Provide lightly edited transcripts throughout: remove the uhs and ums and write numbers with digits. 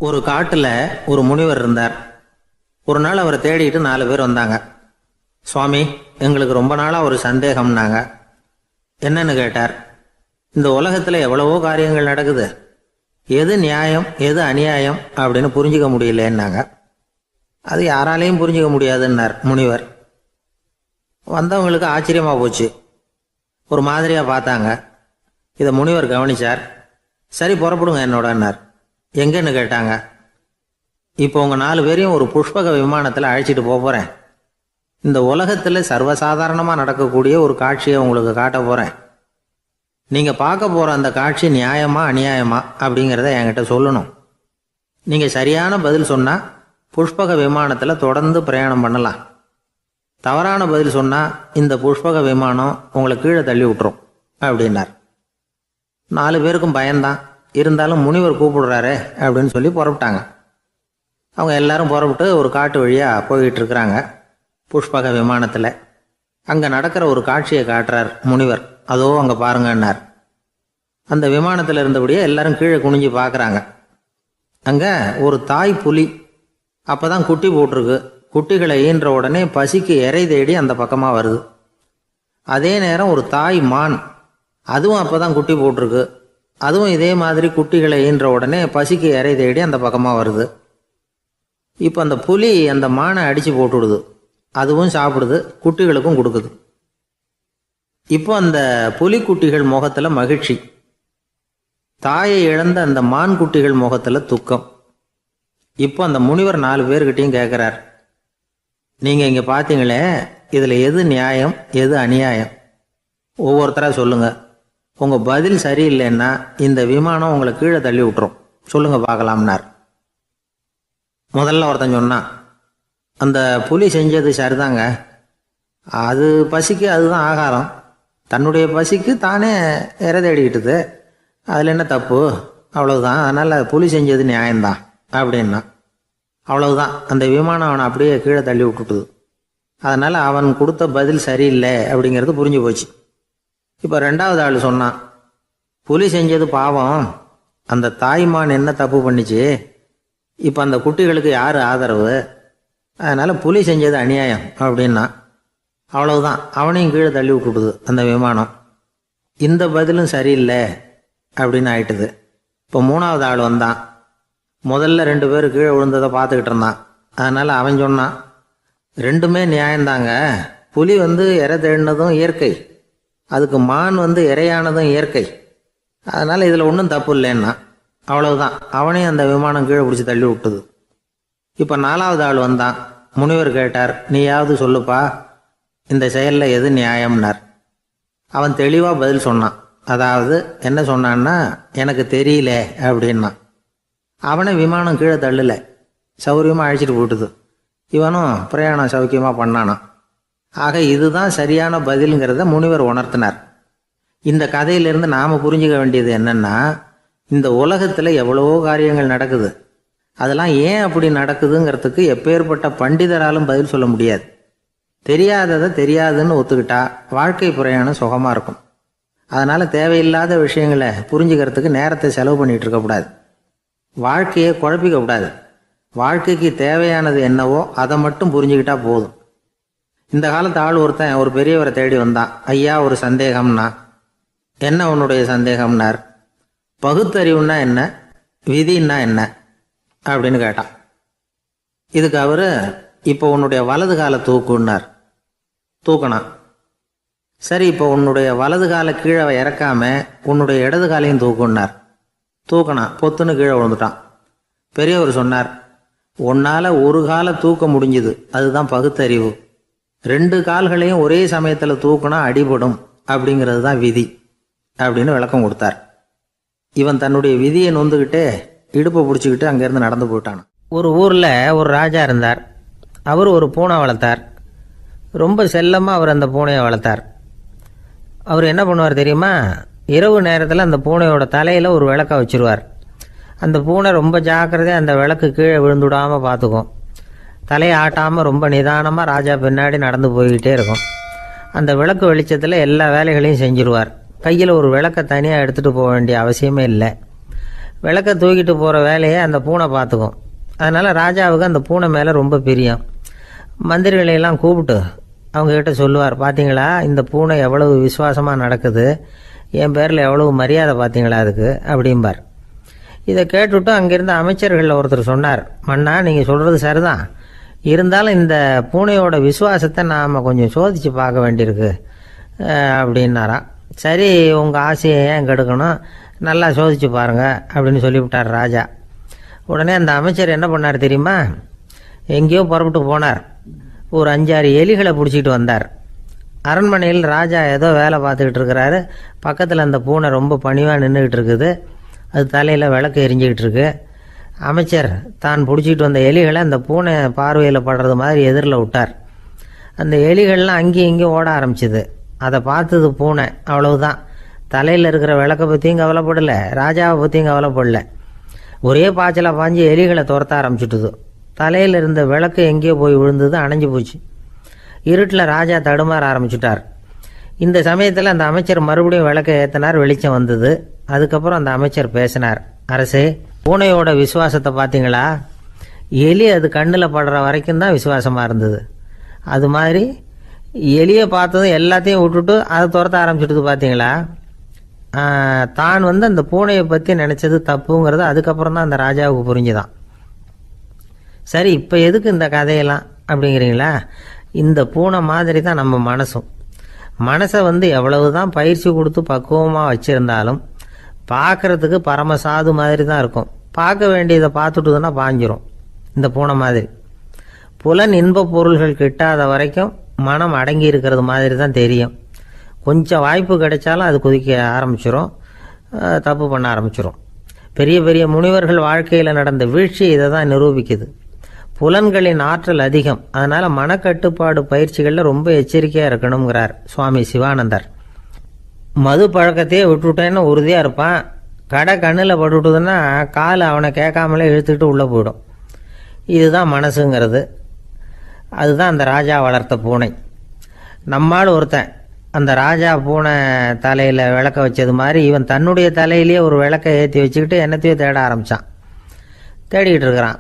ஒரு காட்டுல ஒரு முனிவர் இருந்தார். ஒரு நாள் அவரை தேடிட்டு 4 பேர் வந்தாங்க. சுவாமி, எங்களுக்கு ரொம்ப நாளா ஒரு சந்தேகம்னாங்க. என்னன்னு கேட்டார். இந்த உலகத்துல எவ்வளவோ காரியங்கள் நடக்குது, எது நியாயம் எது அநியாயம் அப்படின்னு புரிஞ்சுக்க முடியலன்னாங்க. அது யாராலையும் புரிஞ்சுக்க முடியாதுன்னார் முனிவர். வந்தவங்களுக்கு ஆச்சரியமா போச்சு, ஒரு மாதிரியா பார்த்தாங்க. இதை முனிவர் கவனிச்சார். சரி, புறப்படுங்க என்னோடன்னார். எங்கன்னு கேட்டாங்க. இப்போ உங்க 4 பேரையும் ஒரு புஷ்பக விமானத்தில் அழைச்சிட்டு போறேன். இந்த உலகத்தில் சர்வசாதாரணமாக நடக்கக்கூடிய ஒரு காட்சியை உங்களுக்கு காட்ட போறேன். நீங்க பார்க்க போற அந்த காட்சி நியாயமா அநியாயமா அப்படிங்கிறத என்கிட்ட சொல்லணும். நீங்க சரியான பதில் சொன்னா புஷ்பக விமானத்தில் தொடர்ந்து பிரயாணம் பண்ணலாம். தவறான பதில் சொன்னா இந்த புஷ்பக விமானம் உங்களை கீழே தள்ளி விட்டுரும் அப்படின்னார். 4 பேருக்கும் பயம்தான். இருந்தாலும் முனிவர் கூப்பிடுறாரு அப்படின்னு சொல்லி புறப்பட்டாங்க. அவங்க எல்லாரும் புறப்பட்டு ஒரு காட்டு வழியாக போய்கிட்டு இருக்கிறாங்க. புஷ்பக விமானத்தில் அங்கே நடக்கிற ஒரு காட்சியை காட்டுறார் முனிவர். அதோ அங்கே பாருங்கன்னார். அந்த விமானத்தில் இருந்தபடியே எல்லாரும் கீழே குனிஞ்சு பார்க்குறாங்க. அங்கே ஒரு தாய் புலி அப்போ தான் குட்டி போட்டிருக்கு. குட்டிகளை ஈன்ற உடனே பசிக்கு இறை தேடி அந்த பக்கமாக வருது. அதே நேரம் ஒரு தாய் மான், அதுவும் அப்போ தான் குட்டி போட்டிருக்கு. அதுவும் இதே மாதிரி குட்டிகளை ஈன்ற உடனே பசிக்கு இறை தேடி அந்த பக்கமாக வருது. இப்போ அந்த புலி அந்த மானை அடித்து போட்டுவிடுது. அதுவும் சாப்பிடுது, குட்டிகளுக்கும் கொடுக்குது. இப்போ அந்த புலிக்குட்டிகள் முகத்தில் மகிழ்ச்சி, தாயை இழந்த அந்த மான் குட்டிகள் முகத்தில் துக்கம். இப்போ அந்த முனிவர் 4 பேர்கிட்டையும் கேட்குறார், நீங்கள் இங்கே பார்த்தீங்களே, இதில் எது நியாயம் எது அநியாயம்? ஒவ்வொருத்தராக சொல்லுங்கள். உங்கள் பதில் சரியில்லைன்னா இந்த விமானம் உங்களை கீழே தள்ளி விட்டுரும். சொல்லுங்கள் பார்க்கலாம்னார். முதல்ல ஒருத்தன் சொன்னான், அந்த புலி செஞ்சது சரிதாங்க. அது பசிக்கு அதுதான் ஆகாரம். தன்னுடைய பசிக்கு தானே இறை தேடிக்கிட்டுது. அதில் என்ன தப்பு? அவ்வளவுதான். அதனால் புலி செஞ்சது நியாயம்தான் அப்படின்னா. அவ்வளவுதான், அந்த விமானம் அவனை அப்படியே கீழே தள்ளி விட்டுட்டுது. அதனால் அவன் கொடுத்த பதில் சரியில்லை அப்படிங்கிறது புரிஞ்சு போச்சு. இப்போ 2வது ஆள் சொன்னான், புலி செஞ்சது பாவம், அந்த தாய்மான் என்ன தப்பு பண்ணிச்சு? இப்போ அந்த குட்டிகளுக்கு யார் ஆதரவு? அதனால் புலி செஞ்சது அநியாயம் அப்படின்னா. அவ்வளவுதான், அவனையும் கீழே தள்ளி விட்டுடுது அந்த விமானம். இந்த பதிலும் சரியில்லை அப்படின்னு ஆயிட்டுது. இப்போ 3வது ஆள் வந்தான். முதல்ல 2 பேர் கீழே விழுந்ததை பார்த்துக்கிட்டு இருந்தான். அதனால் அவன் சொன்னான், ரெண்டுமே நியாயம்தாங்க. புலி இறை தேடினதும் இயற்கை, அதுக்கு மான் இறையானதும் இயற்கை. அதனால் இதில் ஒன்றும் தப்பு இல்லைன்னா. அவ்வளவுதான், அவனையும் அந்த விமானம் கீழே பிடிச்சி தள்ளி விட்டுது. இப்போ 4வது ஆள் வந்தான். முனிவர் கேட்டார், நீயாவது சொல்லுப்பா, இந்த செயலில் எது நியாயம்னார். அவன் தெளிவாக பதில் சொன்னான். அதாவது என்ன சொன்னான்னா, எனக்கு தெரியல அப்படின்னா. அவனை விமானம் கீழே தள்ளலை, சௌரியமாக அழைச்சிட்டு போட்டுது. இவனும் பிரயாணம் சௌக்கியமாக பண்ணானான். ஆக இதுதான் சரியான பதிலுங்கிறத முனிவர் உணர்த்தினார். இந்த கதையிலிருந்து நாம் புரிஞ்சுக்க வேண்டியது என்னன்னா, இந்த உலகத்தில் எவ்வளவோ காரியங்கள் நடக்குது. அதெல்லாம் ஏன் அப்படி நடக்குதுங்கிறதுக்கு எப்பேற்பட்ட பண்டிதராலும் பதில் சொல்ல முடியாது. தெரியாததை தெரியாதுன்னு ஒத்துக்கிட்டா வாழ்க்கை பிரயாணம் சுகமாக இருக்கும். அதனால் தேவையில்லாத விஷயங்களை புரிஞ்சுக்கிறதுக்கு நேரத்தை செலவு பண்ணிகிட்டு இருக்கக்கூடாது. வாழ்க்கையை குழப்பிக்க கூடாது. வாழ்க்கைக்கு தேவையானது என்னவோ அதை மட்டும் புரிஞ்சுக்கிட்டா போதும். இந்த காலத்து ஆள் ஒருத்தன் ஒரு பெரியவரை தேடி வந்தான். ஐயா, ஒரு சந்தேகம்னா. என்ன உன்னுடைய சந்தேகம்னார். பகுத்தறிவுன்னா என்ன, விதின்னா என்ன அப்படின்னு கேட்டான். இதுக்கு அவர், இப்போ உன்னுடைய வலது காலை தூக்குன்னார். தூக்கினான். சரி, இப்போ உன்னுடைய வலது காலை கீழே இறக்காம உன்னுடைய இடது காலையும் தூக்குன்னார். தூக்கினான். பொத்துன்னு கீழே விழுந்துட்டான். பெரியவர் சொன்னார், உன்னால் ஒரு காலை தூக்க முடிஞ்சுது, அதுதான் பகுத்தறிவு. 2 கால்களையும் ஒரே சமயத்தில் தூக்குனா அடிபடும், அப்படிங்கிறது தான் விதி அப்படின்னு விளக்கம் கொடுத்தார். இவன் தன்னுடைய விதியை நொந்துக்கிட்டே இடுப்பை பிடிச்சிக்கிட்டு அங்கேருந்து நடந்து போயிட்டான். ஒரு ஊரில் ஒரு ராஜா இருந்தார். அவர் ஒரு பூனை வளர்த்தார். ரொம்ப செல்லமாக அவர் அந்த பூனையை வளர்த்தார். அவர் என்ன பண்ணுவார் தெரியுமா? இரவு நேரத்தில் அந்த பூனையோட தலையில் ஒரு விளக்கை வச்சுருவார். அந்த பூனை ரொம்ப ஜாக்கிரதையாக அந்த விளக்கு கீழே விழுந்துடாமல் பார்த்துக்கும். தலையை ஆட்டாமல் ரொம்ப நிதானமாக ராஜா பின்னாடி நடந்து போய்கிட்டே இருக்கும். அந்த விளக்கு வெளிச்சத்தில் எல்லா வேலைகளையும் செஞ்சுருவார். கையில் ஒரு விளக்கை தனியாக எடுத்துகிட்டு போக வேண்டிய அவசியமே இல்லை. விளக்க தூக்கிட்டு போகிற வேலையை அந்த பூனை பார்த்துக்கும். அதனால் ராஜாவுக்கு அந்த பூனை மேலே ரொம்ப பிரியம். மந்திரிகளையெல்லாம் கூப்பிட்டு அவங்கக்கிட்ட சொல்லுவார், பார்த்தீங்களா இந்த பூனை எவ்வளவு விசுவாசமாக நடக்குது, என் பேரில் எவ்வளவு மரியாதை பார்த்தீங்களா அதுக்கு அப்படிம்பார். இதை கேட்டுவிட்டு அங்கேருந்து அமைச்சர்களில் ஒருத்தர் சொன்னார், மன்னா நீங்கள் சொல்கிறது சரிதான், இருந்தாலும் இந்த பூனையோட விசுவாசத்தை நாம் கொஞ்சம் சோதித்து பார்க்க வேண்டியிருக்கு அப்படின்னாராம். சரி, உங்கள் ஆசையை ஏன் கெடுக்கணும், நல்லா சோதிச்சு பாருங்க அப்படின்னு சொல்லிவிட்டார் ராஜா. உடனே அந்த அமைச்சர் என்ன பண்ணார் தெரியுமா, எங்கேயோ புறப்பட்டு போனார். ஒரு 5-6 எலிகளை பிடிச்சிட்டு வந்தார். அரண்மனையில் ராஜா ஏதோ வேலை பார்த்துக்கிட்டு இருக்கிறாரு. பக்கத்தில் அந்த பூனை ரொம்ப பணிவாக நின்றுக்கிட்டு இருக்குது. அது தலையில் விளக்கு எரிஞ்சிக்கிட்டு இருக்கு. அமைச்சர் தான் பிடிச்சிட்டு வந்த எலிகளை அந்த பூனை பார்வையில் படுறது மாதிரி எதிரில் விட்டார். அந்த எலிகள்லாம் அங்கேயும் இங்கேயும் ஓட ஆரம்பிச்சுது. அதை பார்த்தது பூனை, அவ்வளவுதான். தலையில் இருக்கிற விளக்கை பற்றியும் கவலைப்படலை, ராஜாவை பற்றியும் கவலைப்படல. ஒரே பாய்ச்சலாக பாஞ்சு எலிகளை துரத்த ஆரம்பிச்சுட்டுது. தலையில் இருந்த விளக்கு எங்கேயோ போய் விழுந்தது, அணைஞ்சு போச்சு. இருட்டில் ராஜா தடுமாற ஆரம்பிச்சுட்டார். இந்த சமயத்தில் அந்த அமைச்சர் மறுபடியும் விளக்கை ஏற்றினார். வெளிச்சம் வந்தது. அதுக்கப்புறம் அந்த அமைச்சர் பேசினார், அரசே, பூனையோட விசுவாசத்தை பார்த்தீங்களா, எலி அது கண்ணில் படுற வரைக்கும் தான் விசுவாசமாக இருந்தது. அது மாதிரி எலியை பார்த்ததும் எல்லாத்தையும் விட்டுட்டு அதை துரத்த ஆரம்பிச்சுட்டு பார்த்தீங்களா. தான் அந்த பூனையை பற்றி நினச்சது தப்புங்கிறது அதுக்கப்புறம் தான் அந்த ராஜாவுக்கு புரிஞ்சுதான். சரி, இப்போ எதுக்கு இந்த கதையெல்லாம் அப்படிங்கிறீங்களா. இந்த பூனை மாதிரி தான் நம்ம மனசும். மனசை எவ்வளவு தான் பயிற்சி கொடுத்து பக்குவமாக வச்சுருந்தாலும் பார்க்குறதுக்கு பரமசாது மாதிரி தான் இருக்கும். பார்க்க வேண்டியதை பார்த்துட்டுதுன்னா பாஞ்சிரும். இந்த பூனை மாதிரி புலன் இன்ப பொருள்கள் கிட்டாத வரைக்கும் மனம் அடங்கி இருக்கிறது மாதிரி தான் தெரியும். கொஞ்சம் வாய்ப்பு கிடைச்சாலும் அது குதிக்க ஆரம்பிச்சிடும், தப்பு பண்ண ஆரம்பிச்சிடும். பெரிய பெரிய முனிவர்கள் வாழ்க்கையில் நடந்த வீழ்ச்சி இதை தான் நிரூபிக்குது. புலன்களின் ஆற்றல் அதிகம். அதனால் மனக்கட்டுப்பாடு பயிற்சிகளில் ரொம்ப எச்சரிக்கையாக இருக்கணுங்கிறார் சுவாமி சிவானந்தர். மது பழக்கத்தையே விட்டுவிட்டேன்னு உறுதியாக இருப்பான். கடை கண்ணில் பட்டுவிட்டதுன்னா கால் அவனை கேட்காமலே இழுத்துக்கிட்டு உள்ளே போயிடும். இதுதான் மனசுங்கிறது. அதுதான் அந்த ராஜா வளர்த்த பூனை. நம்மால் ஒருத்தன் அந்த ராஜா பூனை தலையில் விளக்க வச்சது மாதிரி இவன் தன்னுடைய தலையிலேயே ஒரு விளக்கை ஏற்றி வச்சுக்கிட்டு என்னத்தையோ தேட ஆரம்பித்தான். தேடிக்கிட்டு இருக்கிறான்.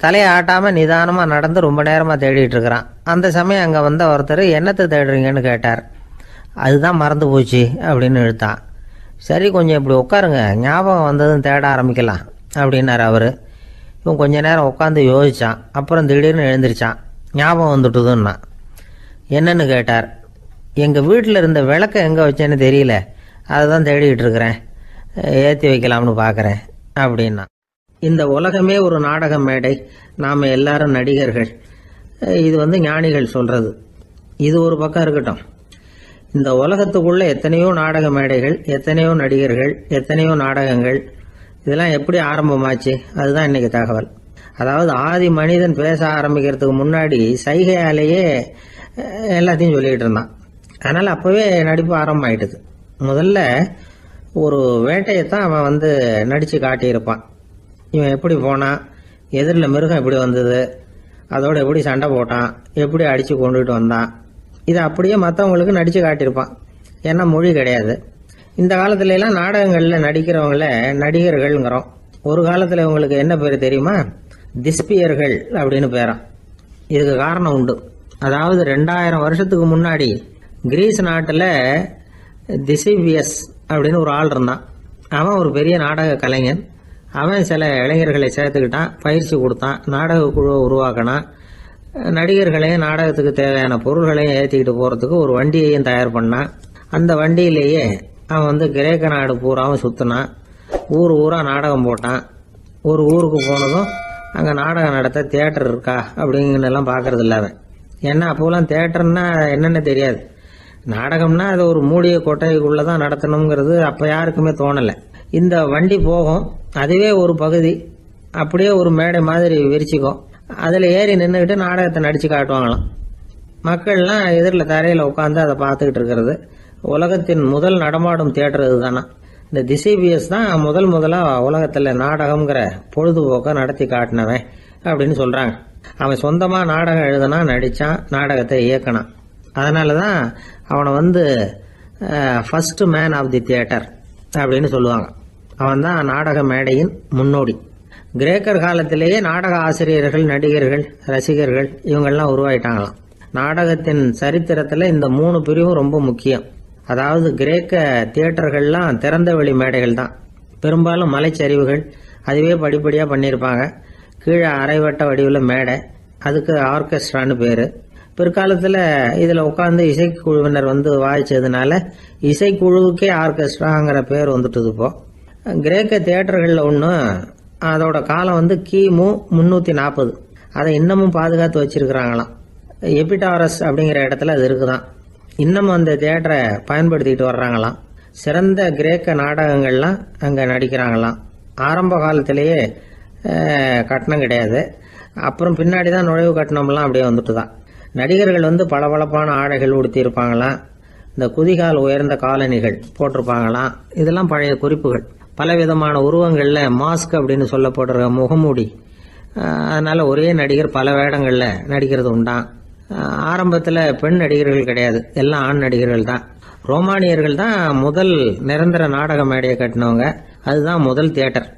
தலையை ஆட்டாமல் நிதானமாக நடந்து ரொம்ப நேரமாக தேடிட்டு இருக்கிறான். அந்த சமயம் அங்கே வந்த ஒருத்தர், என்னத்தை தேடுறீங்கன்னு கேட்டார். அதுதான் மறந்து போச்சு அப்படின்னு இழுத்தான். சரி, கொஞ்சம் இப்படி உட்காருங்க, ஞாபகம் வந்ததும் தேட ஆரம்பிக்கலாம் அப்படின்னார் அவர். இவன் கொஞ்ச நேரம் உட்காந்து யோசித்தான். அப்புறம் திடீர்னு எழுந்திரிச்சான். ஞாபகம் வந்துட்டுதுன்னா. என்னன்னு கேட்டார். எங்கள் வீட்டில் இருந்த விளக்கை எங்கே வச்சேன்னு தெரியல, அதை தான் தேடிக்கிட்டு இருக்கிறேன், ஏற்றி வைக்கலாம்னு பார்க்குறேன் அப்படின்னா. இந்த உலகமே ஒரு நாடக மேடை, நாம் எல்லாரும் நடிகர்கள். இது ஞானிகள் சொல்கிறது. இது ஒரு பக்கம் இருக்கட்டும். இந்த உலகத்துக்குள்ளே எத்தனையோ நாடக மேடைகள், எத்தனையோ நடிகர்கள், எத்தனையோ நாடகங்கள். இதெல்லாம் எப்படி ஆரம்பமாச்சு, அதுதான் இன்றைக்கி தகவல். அதாவது ஆதி மனிதன் பேச ஆரம்பிக்கிறதுக்கு முன்னாடி சைகையாலேயே எல்லாத்தையும் சொல்லிக்கிட்டு இருந்தான். அதனால் அப்போவே நடிப்பு ஆரம்பமாயிட்டுது. முதல்ல ஒரு வேட்டையைத்தான் அவன் நடித்து காட்டியிருப்பான். இவன் எப்படி போனான், எதிரில் மிருகம் எப்படி வந்தது, அதோடு எப்படி சண்டை போட்டான், எப்படி அடித்து கொண்டுகிட்டு வந்தான், இதை அப்படியே மற்றவங்களுக்கு நடித்து காட்டியிருப்பான். ஏன்னா மொழி கிடையாது. இந்த காலத்துலலாம் நாடகங்களில் நடிக்கிறவங்கள நடிகர்கள்ங்கிறோம். ஒரு காலத்தில் இவங்களுக்கு என்ன பேர் தெரியுமா, திஸ்பியர்கள் அப்படின்னு பேரான். இதுக்கு காரணம் உண்டு. அதாவது 2000 வருஷத்துக்கு முன்னாடி கிரீஸ் நாட்டில் திசிபியஸ் அப்படின்னு ஒரு ஆள் இருந்தான். அவன் ஒரு பெரிய நாடக கலைஞன். அவன் சில இளைஞர்களை சேர்த்துக்கிட்டான், பயிற்சி கொடுத்தான், நாடக குழுவை உருவாக்கினான். நடிகர்களையும் நாடகத்துக்கு தேவையான பொருள்களையும் ஏற்றிக்கிட்டு போகிறதுக்கு ஒரு வண்டியையும் தயார் பண்ணான். அந்த வண்டியிலேயே அவன் கிரேக்க நாடு பூராவும் சுற்றினான். ஊர் ஊராக நாடகம் போட்டான். ஒரு ஊருக்கு போனதும் அங்கே நாடகம் நடத்த தியேட்டர் இருக்கா அப்படிங்கலாம் பார்க்கறது இல்லை அவன். ஏன்னா அப்போலாம் தியேட்டர்னா என்னென்ன தெரியாது. நாடகம்னா அது ஒரு மூடிய கொட்டைக்குள்ளே தான் நடத்தணுங்கிறது அப்போ யாருக்குமே தோணலை. இந்த வண்டி போகும், அதுவே ஒரு பகுதி அப்படியே ஒரு மேடை மாதிரி விரிச்சிக்கும். அதில் ஏறி நின்றுக்கிட்டு நாடகத்தை நடித்து காட்டுவாங்களாம். மக்கள்லாம் எதிரில் தரையில் உட்காந்து அதை பார்த்துக்கிட்டு இருக்கிறது. உலகத்தின் முதல் நடமாடும் தியேட்டர் இது தானே. இந்த திசிபியஸ் தான் முதலாக உலகத்தில் நாடகம்ங்கிற பொழுதுபோக்கை நடத்தி காட்டினவன் அப்படின்னு சொல்கிறாங்க. அவன் சொந்தமாக நாடகம் எழுதுனா, நடித்தான், நாடகத்தை இயக்கினான். அதனால தான் அவனை first man of the theatre அப்படின்னு சொல்லுவாங்க. அவன் தான் நாடக மேடையின் முன்னோடி. கிரேக்கர் காலத்திலேயே நாடக ஆசிரியர்கள், நடிகர்கள், ரசிகர்கள் இவங்கெல்லாம் உருவாயிட்டாங்களாம். நாடகத்தின் சரித்திரத்தில் இந்த 3 பிரிவும் ரொம்ப முக்கியம். அதாவது கிரேக்க தியேட்டர்கள்லாம் திறந்த வெளி மேடைகள் தான். பெரும்பாலும் மலைச்சரிவுகள், அதுவே படிப்படியாக பண்ணியிருப்பாங்க. கீழே அரைவட்ட வடிவில் மேடை, அதுக்கு ஆர்கெஸ்ட்ரான்னு பேர். பிற்காலத்தில் இதில் உட்காந்து இசைக்குழுவினர் வாய்ச்சதுனால இசைக்குழுவுக்கே ஆர்கெஸ்ட்ராங்கிற பேர் வந்துட்டுது. இப்போ கிரேக்க தியேட்டர்களில் ஒன்று, அதோட காலம் கிமு 340. அதை இன்னமும் பாதுகாத்து வச்சிருக்கிறாங்களாம். எபிடாரஸ் அப்படிங்கிற இடத்துல அது இருக்குதான். இன்னமும் அந்த தியேட்டரை பயன்படுத்திக்கிட்டு வர்றாங்களாம். சிறந்த கிரேக்க நாடகங்கள்லாம் அங்கே நடிக்கிறாங்களாம். ஆரம்ப காலத்திலேயே கட்டணம் கிடையாது. அப்புறம் பின்னாடி தான் நுழைவு கட்டணம்லாம் அப்படியே வந்துட்டு தான். நடிகர்கள் பளபளப்பான ஆடைகள் உடுத்தியிருப்பாங்களாம். இந்த குதிகால் உயர்ந்த காலணிகள் போட்டிருப்பாங்களாம். இதெல்லாம் பழைய குறிப்புகள். பலவிதமான உருவங்களில் மாஸ்க் அப்படின்னு சொல்லப்படுற முகமூடி. அதனால் ஒரே நடிகர் பல வேடங்களில் நடிக்கிறது உண்டான். ஆரம்பத்தில் பெண் நடிகர்கள் கிடையாது, எல்லாம் ஆண் நடிகர்கள் தான். ரோமானியர்கள் தான் முதல் நிரந்தர நாடக மேடையை கட்டினவங்க. அதுதான் முதல் தியேட்டர்.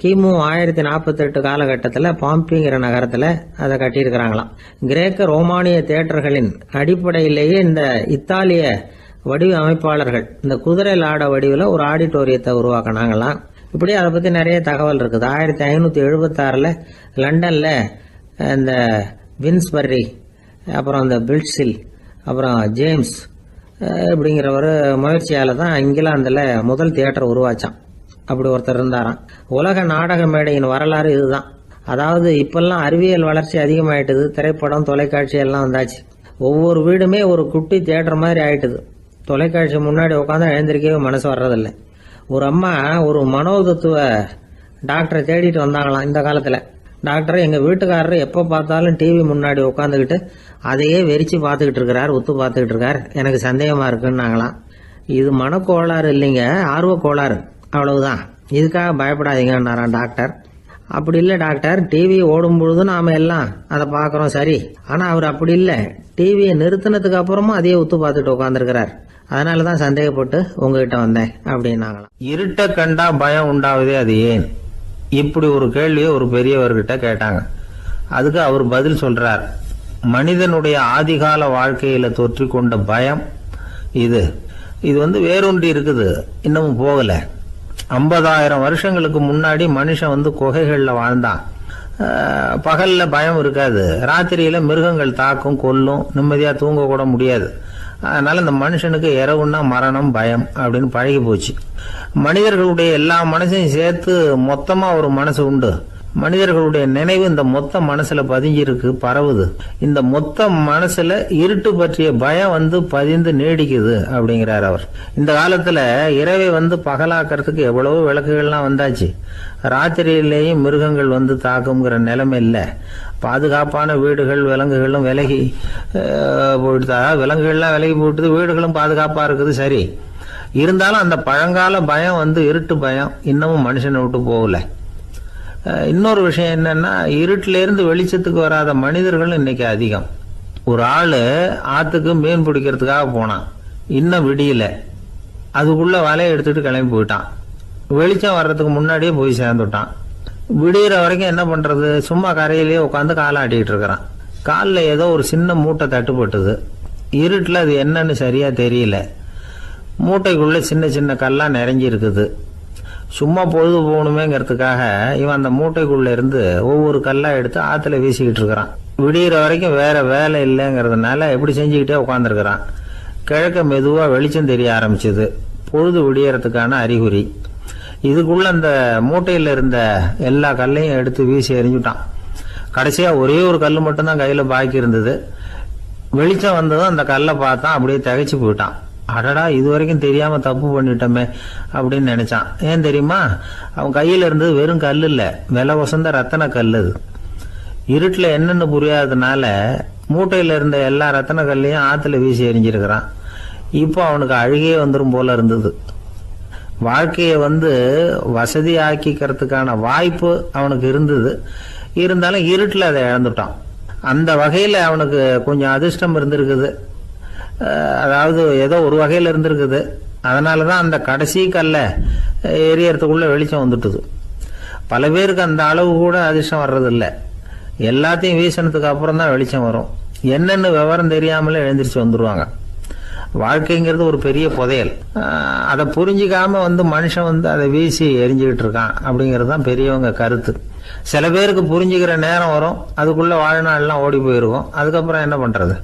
கிமு 1048 காலகட்டத்தில் பாம்பிங்கிற நகரத்தில் அதை கட்டியிருக்கிறாங்களாம். கிரேக்க ரோமானிய தியேட்டர்களின் அடிப்படையிலேயே இந்த இத்தாலிய வடிவ அமைப்பாளர்கள் இந்த குதிரை லாட வடிவில் ஒரு ஆடிட்டோரியத்தை உருவாக்கினாங்களாம். இப்படி அதை பற்றி நிறைய தகவல் இருக்குது. 1576 லண்டனில் இந்த வின்ஸ்பர்ரி, அப்புறம் இந்த பில்ட்ஸில், அப்புறம் ஜேம்ஸ் இப்படிங்கிறவர் முயற்சியால் தான் இங்கிலாந்தில் முதல் தியேட்டர் உருவாச்சான். அப்படி ஒருத்தர் இருந்தாராம். உலக நாடக மேடையின் வரலாறு இதுதான். அதாவது இப்பெல்லாம் அறிவியல் வளர்ச்சி அதிகமாயிட்டுது. திரைப்படம், தொலைக்காட்சி எல்லாம் வந்தாச்சு. ஒவ்வொரு வீடுமே ஒரு குட்டி தியேட்டர் மாதிரி ஆயிட்டுது. தொலைக்காட்சி முன்னாடி உட்காந்து எழுந்திருக்கவே மனசு வர்றதில்லை. ஒரு அம்மா ஒரு மனோதத்துவ டாக்டரை தேடிட்டு வந்தாங்களாம் இந்த காலத்தில். டாக்டர், எங்கள் வீட்டுக்காரர் எப்போ பார்த்தாலும் டிவி முன்னாடி உட்காந்துக்கிட்டு அதையே வெறிச்சு பார்த்துக்கிட்டு இருக்கிறார், உத்து பார்த்துக்கிட்டு இருக்கார், எனக்கு சந்தேகமாக இருக்குன்னாங்களாம். இது மனக்கோளாறு இல்லைங்க, ஆர்வ கோளாறு, அவ்வளவுதான், இதுக்காக பயப்படாதீங்கன்னாராம் டாக்டர். அப்படி இல்லை டாக்டர், டிவி ஓடும் பொழுது நாம எல்லாம் அதை பார்க்குறோம் சரி, ஆனால் அவர் அப்படி இல்லை, டிவியை நிறுத்தினதுக்கு அப்புறமும் அதையே உத்து பார்த்துட்டு உட்காந்துருக்கிறார், அதனால தான் சந்தேகப்பட்டு உங்ககிட்ட வந்தேன் அப்படின்னாங்களாம். இருட்ட கண்டா பயம் உண்டாவதே அது ஏன்? இப்படி ஒரு கேள்வியை ஒரு பெரியவர்கிட்ட கேட்டாங்க. அதுக்கு அவர் பதில் சொல்றார். மனிதனுடைய ஆதிகால வாழ்க்கையில தொற்றிக்கொண்ட பயம் இது வேரூன்றி இருக்குது, இன்னமும் போகல. 50,000 வருஷங்களுக்கு முன்னாடி மனுஷன் குகைகள்ல வாழ்ந்தான். பகல்ல பயம் இருக்காது, ராத்திரியில மிருகங்கள் தாக்கும், கொல்லும், நிம்மதியா தூங்க கூட முடியாது. அதனால இந்த மனுஷனுக்கு இரவுன்னா மரணம், பயம் அப்படின்னு பழகி போச்சு. மனிதர்களுடைய எல்லா மனசையும் சேர்த்து மொத்தமா ஒரு மனசு உண்டு. மனிதர்களுடைய நினைவு இந்த மொத்த மனசுல பதிஞ்சிருக்கு, பரவுது. இந்த மொத்த மனசுல இருட்டு பற்றிய பயம் பதிந்து நீடிக்குது அப்படிங்கிறார் அவர். இந்த காலத்துல இரவை பகலாக்கிறதுக்கு எவ்வளவோ விளக்குகள்லாம் வந்தாச்சு. ராத்திரியிலேயும் மிருகங்கள் தாக்குங்கிற நிலைமை இல்லை. பாதுகாப்பான வீடுகள், விலங்குகளும் விலகி போயிட்டு, விலங்குகள்லாம் விலகி போயிட்டு, வீடுகளும் பாதுகாப்பா இருக்குது சரி. இருந்தாலும் அந்த பழங்கால பயம் இருட்டு பயம் இன்னமும் மனுஷனை விட்டு போகல. இன்னொரு விஷயம் என்னன்னா, இருட்டுல இருந்து வெளிச்சத்துக்கு வராத மனிதர்கள் இன்னைக்கு அதிகம். ஒரு ஆளு ஆத்துக்கு மீன் பிடிக்கிறதுக்காக போனான், இன்னும் விடியல, அதுக்குள்ள வலையை எடுத்துட்டு கிளம்பி போயிட்டான். வெளிச்சம் வர்றதுக்கு முன்னாடியே போய் சேர்ந்துட்டான். விடிகிற வரைக்கும் என்ன பண்றது, சும்மா கரையிலேயே உட்காந்து காலாட்டிட்டு இருக்கிறான். காலில் ஏதோ ஒரு சின்ன மூட்டை தட்டுப்பட்டுது. இருட்டில் அது என்னன்னு சரியா தெரியல. மூட்டைக்குள்ள சின்ன சின்ன கல்லா நிறைஞ்சி இருக்குது. சும்மா பொழுது போகணுமேங்கிறதுக்காக இவன் அந்த மூட்டைக்குள்ள இருந்து ஒவ்வொரு கல்லா எடுத்து ஆத்துல வீசிக்கிட்டு இருக்கிறான். விடிகிற வரைக்கும் வேற வேலை இல்லைங்கிறதுனால எப்படி செஞ்சுக்கிட்டே உட்காந்துருக்கிறான். கிழக்க மெதுவா வெளிச்சம் தெரிய ஆரம்பிச்சது. பொழுது விடியறதுக்கான அறிகுறி. இதுக்குள்ள அந்த மூட்டையில இருந்த எல்லா கல்லையும் எடுத்து வீசி எறிஞ்சுட்டான். கடைசியா ஒரே ஒரு கல் மட்டும்தான் கையில பாக்கி இருந்தது. வெளிச்சம் வந்ததும் அந்த கல்லை பார்த்தான், அப்படியே திகைச்சு போயிட்டான். அடடா, இது வரைக்கும் தெரியாம தப்பு பண்ணிட்டோமே அப்படின்னு நினைச்சான். ஏன் தெரியுமா, அவன் கையில இருந்தது வெறும் கல் இல்ல, விலை வசந்த ரத்தன கல். அது இருட்டுல என்னன்னு புரியாததுனால மூட்டையில இருந்த எல்லா ரத்தன கல்லையும் ஆத்துல வீசி எறிஞ்சிருக்கிறான். இப்போ அவனுக்கு அழுகையே வந்துடும் போல இருந்தது. வாழ்க்கையை வசதி ஆக்கிக்கிறதுக்கான வாய்ப்பு அவனுக்கு இருந்தது. இருந்தாலும் இருட்டில் அதை இழந்துட்டான். அந்த வகையில் அவனுக்கு கொஞ்சம் அதிர்ஷ்டம் இருந்திருக்குது. அதாவது ஏதோ ஒரு வகையில் இருந்திருக்குது. அதனால தான் அந்த கடைசி கல்லை எரியறதுக்குள்ள வெளிச்சம் வந்துட்டுது. பல பேருக்கு அந்த அளவு கூட அதிர்ஷ்டம் வர்றதில்ல. எல்லாத்தையும் வீசினதுக்கு அப்புறம் தான் வெளிச்சம் வரும். என்னென்னு விவரம் தெரியாமலே எழுந்திரிச்சு வந்துடுவாங்க. வாழ்க்கைங்கிறது ஒரு பெரிய புதையல். அதை புரிஞ்சிக்காம மனுஷன் அதை வீசி எரிஞ்சுக்கிட்டு இருக்கான் அப்படிங்கிறது தான் பெரியவங்க கருத்து. சில பேருக்கு புரிஞ்சுக்கிற நேரம் வரும், அதுக்குள்ள வாழ்நாள்லாம் ஓடி போயிருக்கும். அதுக்கப்புறம் என்ன பண்றது?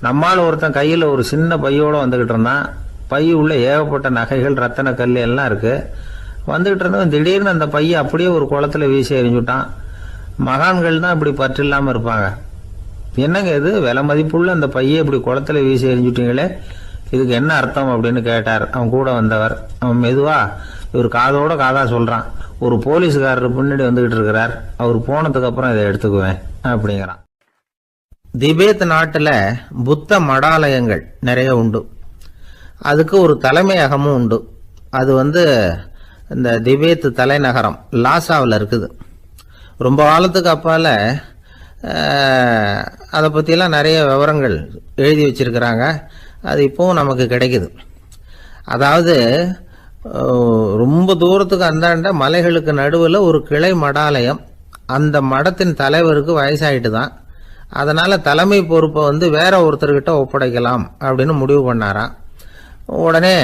நம்மால் ஒருத்தன் கையில் ஒரு சின்ன பையோட வந்துகிட்டு இருந்தான். பை உள்ள ஏகப்பட்ட நகைகள், ரத்தன கல் எல்லாம் இருக்கு. வந்துகிட்டு இருந்தவன் திடீர்னு அந்த பையை அப்படியே ஒரு குளத்துல வீசி எறிஞ்சுட்டான். மகான்கள் தான் இப்படி பற்று இல்லாம இருப்பாங்க. என்னங்க இது, விலை மதிப்புள்ள அந்த பையை இப்படி குளத்துல வீசி எறிஞ்சுட்டீங்களே, இதுக்கு என்ன அர்த்தம் அப்படின்னு கேட்டார் அவன் கூட வந்தவர். அவன் மெதுவா இவர் காதோட காதா சொல்றான், ஒரு போலீஸ்காரர் பின்னாடி வந்துகிட்டு இருக்கிறார், அவர் போனதுக்கு அப்புறம் இதை எடுத்துக்குவேன் அப்படிங்கிறான். திபேத் நாட்டுல புத்த மடாலயங்கள் நிறைய உண்டு. அதுக்கு ஒரு தலைமையகமும் உண்டு. அது இந்த திபேத் தலைநகரம் லாசாவில் இருக்குது. ரொம்ப காலத்துக்கு அப்பால அதை பற்றிலாம் நிறைய விவரங்கள் எழுதி வச்சிருக்கிறாங்க. அது இப்போவும் நமக்கு கிடைக்குது. அதாவது ரொம்ப தூரத்துக்கு அந்தாண்ட மலைகளுக்கு நடுவில் ஒரு கிளை மடாலயம். அந்த மடத்தின் தலைவருக்கு வயசாயிட்டு தான். அதனால தலைமை பொறுப்பை வேற ஒருத்தர்கிட்ட ஒப்படைக்கலாம் அப்படின்னு முடிவு பண்ணாராம். உடனே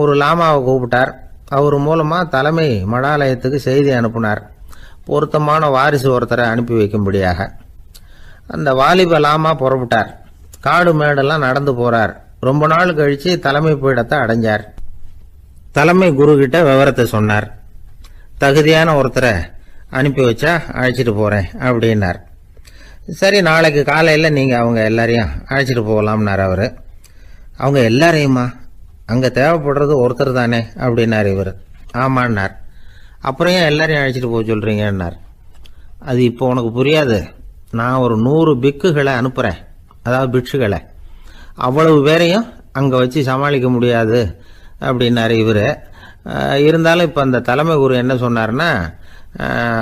ஒரு லாமாவை கூப்பிட்டார். அவர் மூலமா தலைமை மடாலயத்துக்கு செய்தி அனுப்புனார், பொருத்தமான வாரிசு ஒருத்தரை அனுப்பி வைக்கும்படியாக. அந்த வாலிப லாமா புறப்பட்டார். காடு மேடெல்லாம் நடந்து போறார். ரொம்ப நாள் கழிச்சு தலைமை பீடத்தை அடைஞ்சார். தலைமை குரு கிட்ட விவரத்தை சொன்னார். தகுதியான ஒருத்தரை அனுப்பி வச்சா அழைச்சிட்டு போறேன் அப்படின்னார். சரி, நாளைக்கு காலையில் நீங்கள் அவங்க எல்லாரையும் அழைச்சிட்டு போகலாம்னார் அவர். அவங்க எல்லாரையுமா? அங்கே தேவைப்படுறது ஒருத்தர் தானே அப்படின்னார் இவர். ஆமான்னார். அப்புறம் ஏன் எல்லாரையும் அழைச்சிட்டு போக சொல்கிறீங்கன்னார். அது இப்போ உனக்கு புரியாது. நான் ஒரு 100 பிக்குகளை அனுப்புகிறேன், அதாவது பிட்சுகளை. அவ்வளவு பேரையும் அங்கே வச்சு சமாளிக்க முடியாது அப்படின்னார் இவர். இருந்தாலும் இப்போ அந்த தலைமை குரு என்ன சொன்னார்னா,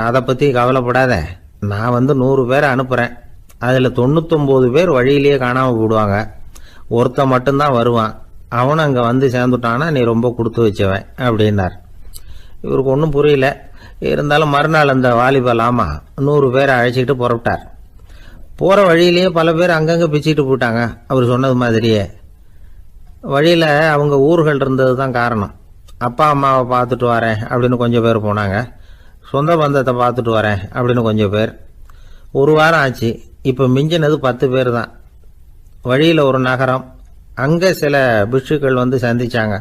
அதை பற்றி கவலைப்படாத, நான் 100 பேரை அனுப்புகிறேன். அதில் 99 பேர் வழியிலேயே காணாமல் போடுவாங்க, ஒருத்தன் மட்டும்தான் வருவான். அவனும் அங்கே சேர்ந்துட்டானா நீ ரொம்ப கொடுத்து வச்சவன் அப்படின்னார். இவருக்கு ஒன்றும் புரியல. இருந்தாலும் மறுநாள் அந்த வாலிப லாமா 100 பேரை அழைச்சிக்கிட்டு புறப்பட்டார். போகிற வழியிலேயே பல பேர் அங்கங்கே பிச்சுக்கிட்டு போட்டாங்க. அவர் சொன்னது மாதிரியே. வழியில் அவங்க ஊர்கள் இருந்தது தான் காரணம். அப்பா அம்மாவை பார்த்துட்டு வரேன் அப்படின்னு கொஞ்சம் பேர் போனாங்க. சொந்த பந்தத்தை பார்த்துட்டு வரேன் அப்படின்னு கொஞ்சம் பேர். ஒரு வாரம் ஆச்சு. இப்போ மிஞ்சினது 10 பேர் தான். வழியில் ஒரு நகரம். அங்கே சில பிட்சுக்கள் சந்திச்சாங்க.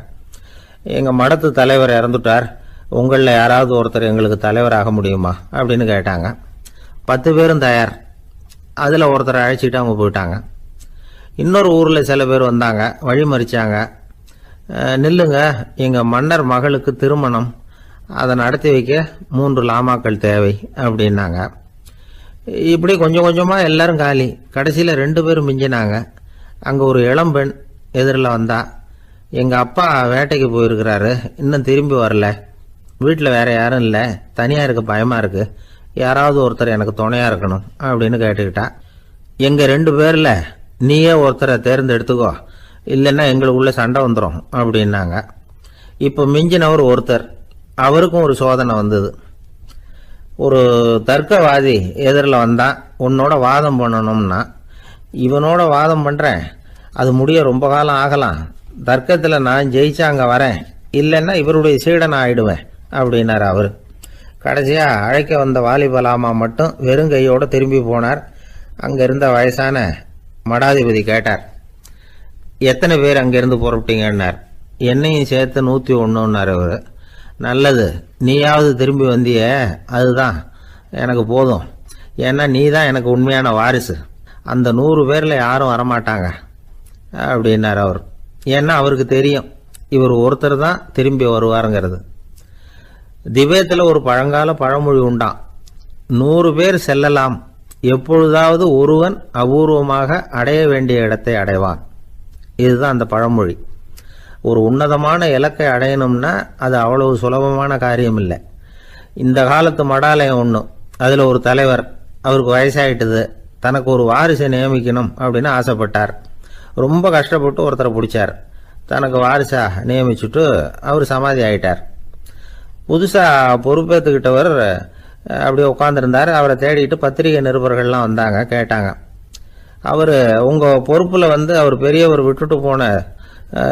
எங்கள் மடத்து தலைவர் இறந்துட்டார், உங்களில் யாராவது ஒருத்தர் எங்களுக்கு தலைவராக முடியுமா அப்படின்னு கேட்டாங்க. 10 பேரும் தயார். அதில் ஒருத்தரை அழைச்சிட்டு அவங்க போயிட்டாங்க. இன்னொரு ஊரில் சில பேர் வந்தாங்க, வழி மறிச்சாங்க. நில்லுங்க, எங்கள் மன்னர் மகளுக்கு திருமணம், அதை நடத்தி வைக்க 3 லாமாக்கள் தேவை அப்படின்னாங்க. இப்படி கொஞ்சம் கொஞ்சமாக எல்லாரும் காலி. கடைசியில் 2 பேரும் மிஞ்சினாங்க. அங்கே ஒரு இளம்பெண் எதிரில் வந்தா. எங்கள் அப்பா வேட்டைக்கு போயிருக்கிறாரு, இன்னும் திரும்பி வரல. வீட்டில் வேற யாரும் இல்லை, தனியாக இருக்க பயமாக இருக்கு, யாராவது ஒருத்தர் எனக்கு துணையாக இருக்கணும் அப்படின்னு கேட்டுக்கிட்டா. எங்கள் 2 பேரில் நீயே ஒருத்தரை தேர்ந்தெடுத்துக்கோ, இல்லைன்னா எங்களுக்குள்ள சண்டை வந்துடும் அப்படின்னாங்க. இப்போ மிஞ்சினவர் ஒருத்தர். அவருக்கும் ஒரு சோதனை வந்தது. ஒரு தர்க்கவாதி எதிரில் வந்தான். உன்னோட வாதம் பண்ணணும்னா. இவனோட வாதம் பண்ணுறேன், அது முடிய ரொம்ப காலம் ஆகலாம். தர்க்கத்தில் நான் ஜெயிச்சா அங்கே வரேன், இல்லைன்னா இவருடைய சீடனை ஆயிடுவேன் அப்படின்னார் அவர். கடைசியாக அழைக்க வந்த வாலிபலாமா மட்டும் வெறுங்கையோடு திரும்பி போனார். அங்கே இருந்த வயசான மடாதிபதி கேட்டார், எத்தனை பேர் அங்கேருந்து புறப்பட்டீங்கன்னார். என்னையும் சேர்த்து 101ன்னார் அவர். நல்லது, நீயாவது திரும்பி வந்திய, அதுதான் எனக்கு போதும். ஏன்னா நீ தான் எனக்கு உண்மையான வாரிசு. அந்த 100 பேரில் யாரும் வரமாட்டாங்க அப்படின்னார் அவர். ஏன்னா அவருக்கு தெரியும் இவர் ஒருத்தர் தான் திரும்பி வருவாருங்கிறது. திபேத்தில் ஒரு பழங்கால பழமொழி உண்டாம், 100 பேர் செல்லலாம், எப்பொழுதாவது ஒருவன் அபூர்வமாக அடைய வேண்டிய இடத்தை அடைவான். இதுதான் அந்த பழமொழி. ஒரு உன்னதமான இலக்கை அடையணும்னா அது அவ்வளவு சுலபமான காரியம் இல்லை. இந்த காலத்து மடாலயம் ஒன்று, அதில் ஒரு தலைவர், அவருக்கு வயசாயிட்டுது, தனக்கு ஒரு வாரிசை நியமிக்கணும் அப்படின்னு ஆசைப்பட்டார். ரொம்ப கஷ்டப்பட்டு ஒருத்தரை பிடிச்சார். தனக்கு வாரிசா நியமிச்சுட்டு அவர் சமாதி ஆயிட்டார். புதுசாக பொறுப்பேற்றுக்கிட்டவர் அப்படியே உட்காந்துருந்தார். அவரை தேடிட்டு பத்திரிகை நிருபர்கள்லாம் வந்தாங்க, கேட்டாங்க. அவர் உங்கள் பொறுப்பில் வந்து அவர் பெரியவர் விட்டுட்டு போன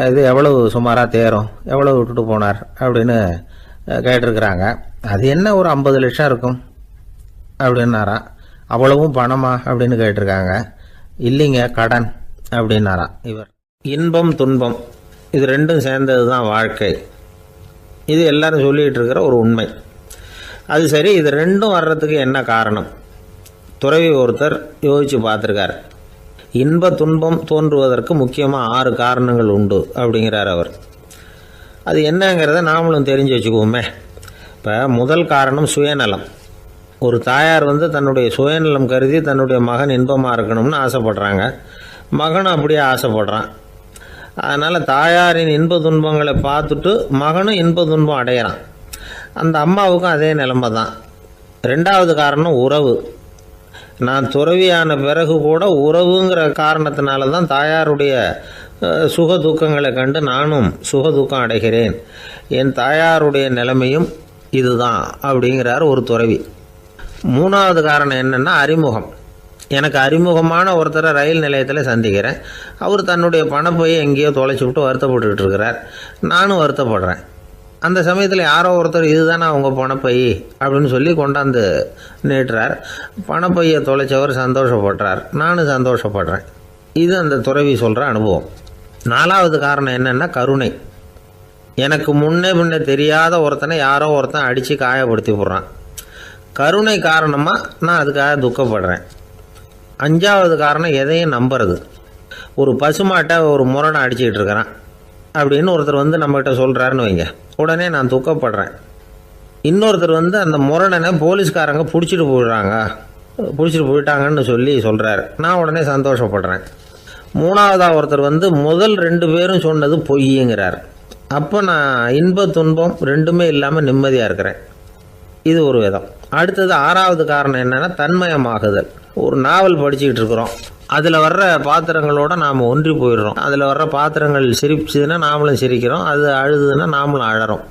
இது எவ்வளவு சுமாராக தேரும், எவ்வளவு விட்டுட்டு போனார் அப்படின்னு கேட்டிருக்கிறாங்க. அது என்ன ஒரு 50 லட்சம் இருக்கும் அப்படின்னாராம். அவ்வளவும் பணமா அப்படின்னு கேட்டிருக்காங்க. இல்லைங்க, கடன் அப்படின்னாராம் இவர். இன்பம் துன்பம் இது ரெண்டும் சேர்ந்தது தான் வாழ்க்கை. இது எல்லாரும் சொல்லிகிட்டு இருக்கிற ஒரு உண்மை. அது சரி, இது ரெண்டும் வர்றதுக்கு என்ன காரணம்? துறவி ஒருத்தர் யோசித்து பார்த்துருக்கார். இன்ப துன்பம் தோன்றுவதற்கு முக்கியமாக 6 காரணங்கள் உண்டு அப்படிங்கிறார் அவர். அது என்னங்கிறத நாமளும் தெரிஞ்சு வச்சுக்குவோமே. இப்போ முதல் காரணம் சுயநலம். ஒரு தாயார் வந்து தன்னுடைய சுயநலம் கருதி தன்னுடைய மகன் இன்பமாக இருக்கணும்னு ஆசைப்படுறாங்க. மகனும் அப்படியே ஆசைப்படுறான். அதனால் தாயாரின் இன்ப துன்பங்களை பார்த்துட்டு மகனும் இன்ப துன்பம் அடையிறான். அந்த அம்மாவுக்கும் அதே நிலைமை தான். 2வது காரணம் உறவு. நான் துறவியான பிறகு கூட உறவுங்கிற காரணத்தினால தான் தாயாருடைய சுக துக்கங்களை கண்டு நானும் சுக துக்கம் அடைகிறேன். என் தாயாருடைய நிலைமையும் இதுதான் அப்படிங்கிறார் ஒரு துறவி. 3வது காரணம் என்னென்னா அறிமுகம். எனக்கு அறிமுகமான ஒருத்தரை ரயில் நிலையத்தில் சந்திக்கிறேன். அவர் தன்னுடைய பணப்பையை எங்கேயோ தொலைச்சி விட்டு வருத்தப்பட்டுக்கிட்டு இருக்கிறார். நானும் வருத்தப்படுறேன். அந்த சமயத்தில் யாரோ ஒருத்தர் இதுதானே அவங்க பணப்பை அப்படின்னு சொல்லி கொண்டாந்து நீட்டுறார். பணப்பையை தொலைச்சவர் சந்தோஷப்படுறார், நானும் சந்தோஷப்படுறேன். இது அந்த துறவி சொல்கிற அனுபவம். 4வது காரணம் என்னென்னா கருணை. எனக்கு முன்னே தெரியாத ஒருத்தனை யாரோ ஒருத்தன் அடித்து காயப்படுத்தி போடுறான். கருணை காரணமாக நான் அதுக்காக துக்கப்படுறேன். 5வது காரணம் எதையும் நம்புறது. ஒரு பசுமாட்டை ஒரு முரணை அடிச்சுக்கிட்டு இருக்கிறான் அப்படின்னு ஒருத்தர் வந்து நம்மகிட்ட சொல்கிறாருன்னு வைங்க, உடனே நான் துக்கப்படுறேன். இன்னொருத்தர் வந்து அந்த முரணனை போலீஸ்காரங்க பிடிச்சிட்டு போயிட்டாங்கன்னு சொல்லி சொல்கிறாரு, நான் உடனே சந்தோஷப்படுறேன். 3வதாக ஒருத்தர் வந்து முதல் 2 பேரும் சொன்னது பொய்யுங்கிறார். அப்போ நான் இன்ப துன்பம் ரெண்டுமே இல்லாமல் நிம்மதியாக இருக்கிறேன். இது ஒரு விதம். அடுத்தது 6வது காரணம் என்னென்னா தன்மயமாகுதல். ஒரு நாவல் படிச்சுக்கிட்டு இருக்கிறோம், அதில் வர்ற பாத்திரங்களோட நாம் ஒன்றி போயிடுறோம். அதில் வர்ற பாத்திரங்கள் சிரிச்சுதுன்னா நாமளும் சிரிக்கிறோம், அது அழுதுன்னா நாமளும் அழறோம்.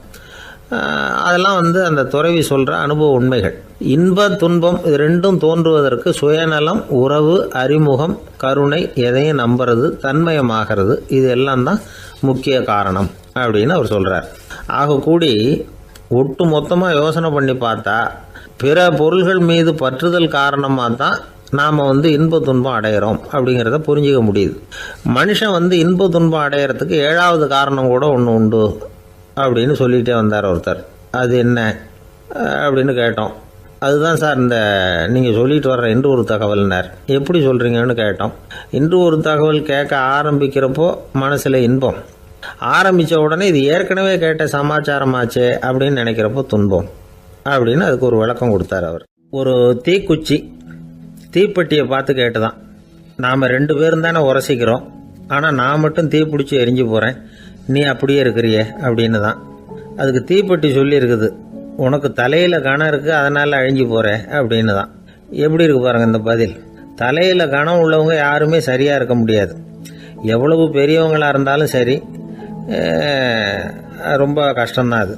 அதெல்லாம் வந்து அந்த துறவி சொல்கிற அனுபவ உண்மைகள். இன்ப துன்பம் இது ரெண்டும் தோன்றுவதற்கு சுயநலம், உறவு, அறிமுகம், கருணை, எதையும் நம்புறது, தன்மயமாகிறது, இது எல்லாம் தான் முக்கிய காரணம் அப்படின்னு அவர் சொல்கிறார். ஆகக்கூடி ஒட்டு மொத்தமாக யோசனை பண்ணி பார்த்தா பிற பொருள்கள் மீது பற்றுதல் காரணமாக தான் நாம் வந்து இன்ப துன்பம் அடையிறோம் அப்படிங்கிறத புரிஞ்சிக்க முடியுது. மனுஷன் வந்து இன்ப துன்பம் அடையிறதுக்கு 7வது காரணம் கூட ஒன்று உண்டு அப்படின்னு சொல்லிகிட்டே வந்தார் ஒருத்தர். அது என்ன அப்படின்னு கேட்டோம். அதுதான் சார் இந்த நீங்கள் சொல்லிட்டு வர்ற இன்று ஒரு தகவல்னார். எப்படி சொல்கிறீங்கன்னு கேட்டோம். இன்று ஒரு தகவல் கேட்க ஆரம்பிக்கிறப்போ மனசில் இன்பம், ஆரம்பித்த உடனே இது ஏற்கனவே கேட்ட சமாச்சாரமாச்சே அப்படின்னு நினைக்கிறப்போ துன்பம் அப்படின்னு அதுக்கு ஒரு விளக்கம் கொடுத்தார் அவர். ஒரு தீக்குச்சி தீப்பெட்டியை பார்த்து கேட்டுதான், நாம் 2 பேரும் தானே உரசிக்கிறோம், ஆனால் நான் மட்டும் தீப்பிடிச்சி எரிஞ்சு போகிறேன், நீ அப்படியே இருக்கிறியே அப்படின்னு தான். அதுக்கு தீப்பெட்டி சொல்லியிருக்குது, உனக்கு தலையில் கணம் இருக்குது அதனால் அழிஞ்சு போகிற அப்படின்னு தான். எப்படி இருக்கு பாருங்கள் இந்த பதில். தலையில் கணம் உள்ளவங்க யாருமே சரியாக இருக்க முடியாது. எவ்வளவு பெரியவங்களாக இருந்தாலும் சரி, ரொம்ப கஷ்டம்தான் அது.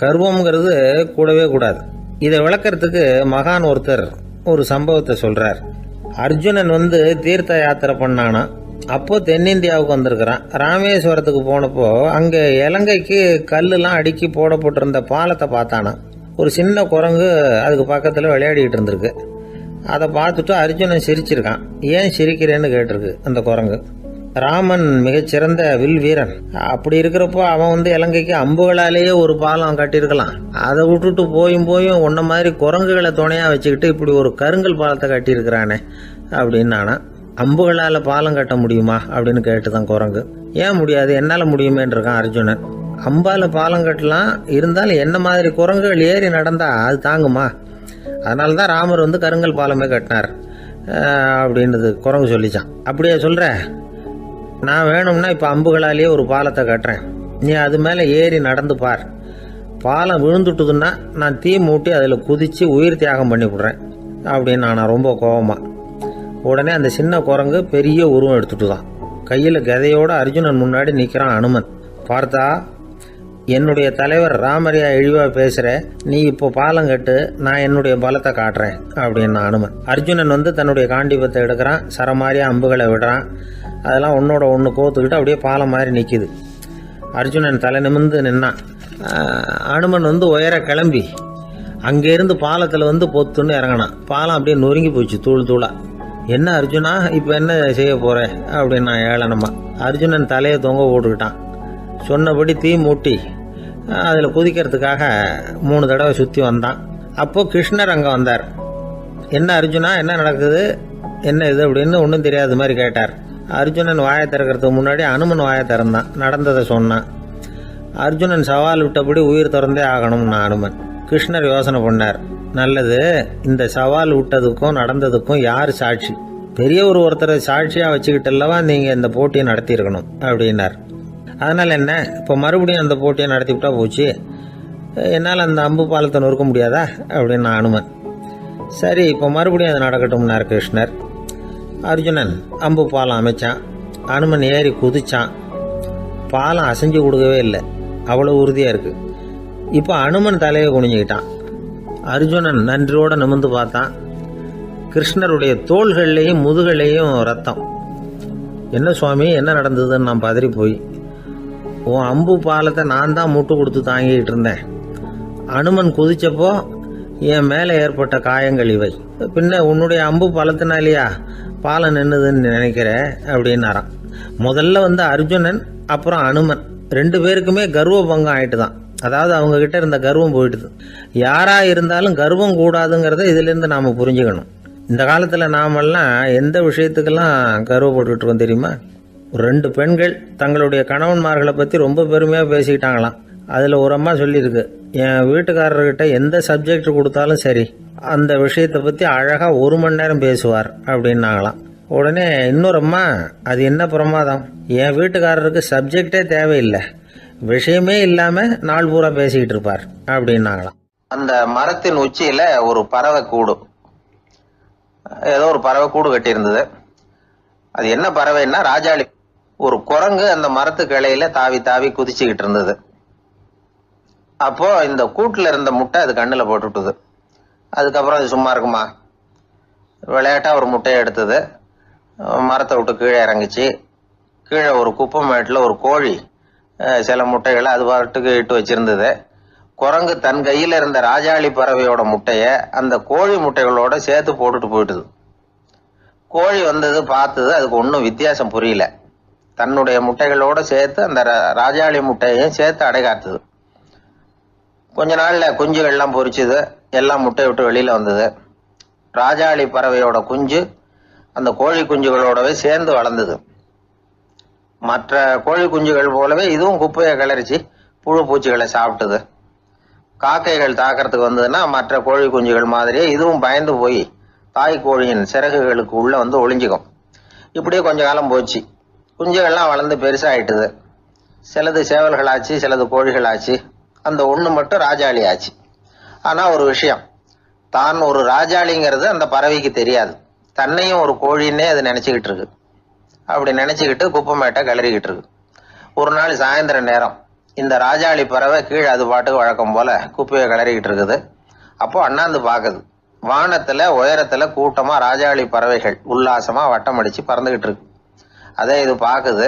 கர்வம்ங்கிறது கூடவே கூடாது. இதை விளக்கறதுக்கு மகான் ஒருத்தர் ஒரு சம்பவத்தை சொல்கிறார். அர்ஜுனன் வந்து தீர்த்த யாத்திரை பண்ணானா. அப்போது தென்னிந்தியாவுக்கு வந்திருக்கிறான். ராமேஸ்வரத்துக்கு போனப்போ அங்கே இலங்கைக்கு கல்லுலாம் அடுக்கி போடப்பட்டிருந்த பாலத்தை பார்த்தானா. ஒரு சின்ன குரங்கு அதுக்கு பக்கத்தில் விளையாடிக்கிட்டு இருந்திருக்கு. அதை பார்த்துட்டு அர்ஜுனன் சிரிச்சிருக்கான். ஏன் சிரிக்கிறேன்னு கேட்டிருக்கு அந்த குரங்கு. ராமன் மிகச்சிறந்த வில் வீரன். அப்படி இருக்கிறப்போ அவன் வந்து இலங்கைக்கு அம்புகளாலேயே ஒரு பாலம் கட்டியிருக்கலாம். அதை விட்டுட்டு போயும் உன்ன மாதிரி குரங்குகளை துணையாக வச்சுக்கிட்டு இப்படி ஒரு கருங்கல் பாலத்தை கட்டியிருக்கிறானே அப்படின்னு நானா. அம்புகளால் பாலம் கட்ட முடியுமா அப்படின்னு கேட்டுதான் குரங்கு. ஏன் முடியாது, என்னால் முடியுமேன்னு இருக்கான் அர்ஜுனன். அம்பால் பாலம் கட்டலாம், இருந்தாலும் என்ன மாதிரி குரங்குகள் ஏறி நடந்தா அது தாங்குமா? அதனால தான் ராமர் வந்து கருங்கல் பாலமே கட்டினார் அப்படின்றது குரங்கு சொல்லிச்சான். அப்படியே சொல்கிற, நான் வேணும்னா இப்போ அம்புகளாலேயே ஒரு பாலத்தை கட்டுறேன், நீ அது மேலே ஏறி நடந்து பார். பாலம் விழுந்துட்டுதுன்னா நான் தீ மூட்டி அதில் குதித்து உயிர் தியாகம் பண்ணி விட்றேன் அப்படின்னு நான் ரொம்ப கோபமாக. உடனே அந்த சின்ன குரங்கு பெரிய உருவம் எடுத்துட்டு தான் கையில் கதையோடு அர்ஜுனன் முன்னாடி நிற்கிறான் அனுமன். பார்த்தா என்னுடைய தலைவர் ராமரியா இழிவா பேசுற, நீ இப்போ பாலம் கட்டு, நான் என்னுடைய பலத்தை காட்டுறேன் அப்படின்னு அனுமன். அர்ஜுனன் வந்து தன்னுடைய காண்டிபத்தை எடுக்கிறான், சரமாரியா அம்புகளை விடுறான். அதெல்லாம் ஒன்னோட ஒன்று கோத்துக்கிட்டு அப்படியே பாலம் மாதிரி நிற்கிது. அர்ஜுனன் தலை நிமிர்ந்து நின்னான். அனுமன் வந்து உயர கிளம்பி அங்கேருந்து பாலத்தில் வந்து பொத்துன்னு இறங்கினான். பாலம் அப்படியே நொறுங்கி போச்சு தூள் தூளா. என்ன அர்ஜுனா, இப்போ என்ன செய்ய போற அப்படின்னா ஏளனமா. அர்ஜுனன் தலையை தொங்க போட்டுக்கிட்டான். சொன்னபடி தீ மூட்டி அதில் குதிக்கிறதுக்காக 3 தடவை சுற்றி வந்தான். அப்போ கிருஷ்ணர் அங்கே வந்தார். என்ன அர்ஜுனா, என்ன நடக்குது, என்ன இது அப்படின்னு ஒன்றும் தெரியாத மாதிரி கேட்டார். அர்ஜுனன் வாயை திறக்கிறதுக்கு முன்னாடி அனுமன் வாயை திறந்தான், நடந்ததை சொன்னான். அர்ஜுனன் சவால் விட்டபடி உயிர் திறந்தே ஆகணும்னு அனுமன். கிருஷ்ணர் யோசனை பண்ணார். நல்லது, இந்த சவால் விட்டதுக்கும் நடந்ததுக்கும் யார் சாட்சி? பெரிய ஒருத்தரை சாட்சியாக வச்சுக்கிட்டல்லவா நீங்கள் இந்த போட்டியை நடத்தியிருக்கணும் அப்படின்னார். அதனால் என்ன, இப்போ மறுபடியும் அந்த போட்டியை நடத்திவிட்டா போச்சு, என்னால் அந்த அம்பு பாலத்தை நொறுக்க முடியாதா அப்படின்னு அனுமன். சரி, இப்போ மறுபடியும் அது நடக்கட்டும்னார் கிருஷ்ணர். அர்ஜுனன் அம்பு பாலம் அமைச்சான். அனுமன் ஏறி குதிச்சான். பாலம் அசைஞ்சு கொடுக்கவே இல்லை, அவ்வளோ உறுதியாக இருக்குது. இப்போ அனுமன் தலையை குனிஞ்சுக்கிட்டான். அர்ஜுனன் நன்றியோடு நிமிர்ந்து பார்த்தான். கிருஷ்ணருடைய தோள்கள்லேயும் முதுகலையும் ரத்தம். என்ன சுவாமி, என்ன நடந்ததுன்னு நான் பதறி போய், உன் அம்பு பாலத்தை நான் தான் முட்டு கொடுத்து தாங்கிட்டு இருந்தேன். அனுமன் குதிச்சப்போ என் மேலே ஏற்பட்ட காயங்கள் இவை. பின்ன உன்னுடைய அம்பு பாலத்தினாலேயா பாலம் நின்னுதுன்னு நினைக்கிற அப்படின்னாராம். முதல்ல வந்து அர்ஜுனன், அப்புறம் அனுமன் 2 பேருக்குமே கர்வ பங்கம் ஆயிட்டு தான். அதாவது அவங்க கிட்ட இருந்த கர்வம் போயிட்டுது. யாரா இருந்தாலும் கர்வம் கூடாதுங்கிறத இதிலிருந்து நாம புரிஞ்சுக்கணும். இந்த காலத்துல நாமெல்லாம் எந்த விஷயத்துக்கெல்லாம் கர்வப்பட்டுட்டு இருக்கோம் தெரியுமா? 2 பெண்கள் தங்களுடைய கணவன்மார்களை பத்தி ரொம்ப பெருமையா பேசிக்கிட்டாங்களாம். அதுல ஒரு அம்மா சொல்லியிருக்கு, என் வீட்டுக்காரர்கிட்ட எந்த சப்ஜெக்ட் கொடுத்தாலும் சரி அந்த விஷயத்தை பத்தி அழகா 1 மணி நேரம் பேசுவார் அப்படின்னாங்களாம். உடனே இன்னொரு அம்மா, அது என்ன பிரமாதம், என் வீட்டுக்காரருக்கு சப்ஜெக்டே தேவையில்லை, விஷயமே இல்லாம நாள் பூரா பேசிக்கிட்டு இருப்பார் அப்படின்னாங்களாம். அந்த மரத்தின் உச்சியில ஒரு பறவை கூடு, ஏதோ ஒரு பறவை கூடு கட்டி இருந்தது. அது என்ன பறவைன்னா ராஜாளி. ஒரு குரங்கு அந்த மரத்து கிளையில தாவி தாவி குதிச்சுக்கிட்டு இருந்தது. அப்போ இந்த கூட்டுல இருந்த முட்டை அது கண்ணுல போட்டுட்டுது. அதுக்கப்புறம் அது சும்மா இருக்குமா, விளையாட்டா ஒரு முட்டையை எடுத்தது, மரத்தை விட்டு கீழே இறங்குச்சு. கீழே ஒரு குப்பை மேட்டில் ஒரு கோழி சில முட்டைகளை அது பாட்டுக்கு இட்டு வச்சிருந்தது. குரங்கு தன் கையில இருந்த ராஜாளி பறவையோட முட்டைய அந்த கோழி முட்டைகளோட சேர்த்து போட்டுட்டு போயிட்டுது. கோழி வந்தது, பார்த்தது, அதுக்கு ஒன்றும் வித்தியாசம் புரியல. தன்னுடைய முட்டைகளோட சேர்த்து அந்த ராஜாளி முட்டையையும் சேர்த்து அடைகாத்துது. கொஞ்ச நாள்ல குஞ்சுகள்லாம் பொரிச்சுது, எல்லாம் முட்டை விட்டு வெளியில வந்தது. ராஜாளி பறவையோட குஞ்சு அந்த கோழி குஞ்சுகளோடவே சேர்ந்து வளர்ந்தது. மற்ற கோழி குஞ்சுகள் போலவே இதுவும் குப்பையை கிளறிச்சு புழு பூச்சிகளை சாப்பிட்டது. காக்கைகள் தாக்கிறதுக்கு வந்ததுன்னா மற்ற கோழி குஞ்சுகள் மாதிரியே இதுவும் பயந்து போய் தாய் கோழியின் சிறகுகளுக்கு உள்ள வந்து ஒளிஞ்சுக்கும். இப்படியே கொஞ்ச காலம் போச்சு. குஞ்சுகள்லாம் வளர்ந்து பெருசாயிட்டுது. சிலது சேவல்கள் ஆச்சு, சிலது கோழிகள் ஆச்சு. அந்த ஒண்ணு மட்டும் ராஜாளி ஆச்சு. ஆனா ஒரு விஷயம், தான் ஒரு ராஜாளிங்கிறது அந்த பறவைக்கு தெரியாது. தன்னையும் ஒரு கோழின்னே அது நினைச்சுக்கிட்டு இருக்கு. அப்படி நினைச்சுக்கிட்டு குப்பை மேட்டை கிளறிக்கிட்டு இருக்கு. ஒரு நாள் சாயந்தர நேரம் இந்த ராஜாளி பறவை கீழே அது பாட்டுக்கு வழக்கம் போல குப்பையை கிளறிக்கிட்டு இருக்குது. அப்போ அண்ணாந்து பாக்குது. வானத்துல உயரத்துல கூட்டமா ராஜாளி பறவைகள் உல்லாசமா வட்டம் அடிச்சு பறந்துகிட்டு இருக்கு. அதே இது பாக்குது.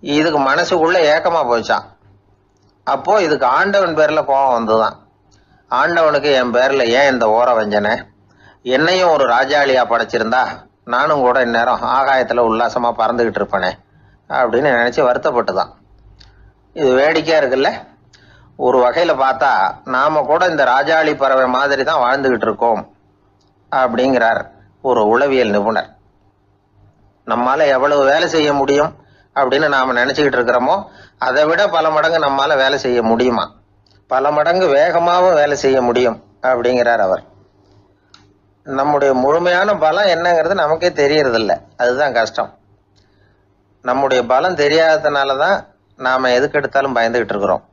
இதுக்கு மனசுக்குள்ள ஏக்கமா போச்சான். அப்போ இதுக்கு ஆண்டவன் பேர்ல கோபம் வந்துதான். ஆண்டவனுக்கு என் பேர்ல ஏன் இந்த ஓர வஞ்சனை, என்னையும் ஒரு ராஜாளியா படைச்சிருந்தா நானும் கூட இந்நேரம் ஆகாயத்துல உல்லாசமா பறந்துகிட்டு இருப்பேனே அப்படின்னு நினைச்சு வருத்தப்பட்டுதான். இது வேடிக்கையா இருக்குல்ல. ஒரு வகையில பார்த்தா நாம கூட இந்த ராஜாளி பறவை மாதிரி தான் வாழ்ந்துகிட்டு இருக்கோம் அப்படிங்கிறார் ஒரு உளவியல் நிபுணர். நம்மால எவ்வளவு வேலை செய்ய முடியும் அப்படின்னு நாம நினைச்சுக்கிட்டு இருக்கிறோமோ அதை விட பல மடங்கு நம்மால வேலை செய்ய முடியுமா, பல மடங்கு வேகமாவும் வேலை செய்ய முடியும் அப்படிங்கிறார் அவர். நம்முடைய முழுமையான பலம் என்னங்கிறது நமக்கே தெரியறது இல்லை, அதுதான் கஷ்டம். நம்முடைய பலம் தெரியாததுனாலதான் நாம எதுக்கு எடுத்தாலும் பயந்துகிட்டு இருக்கிறோம்.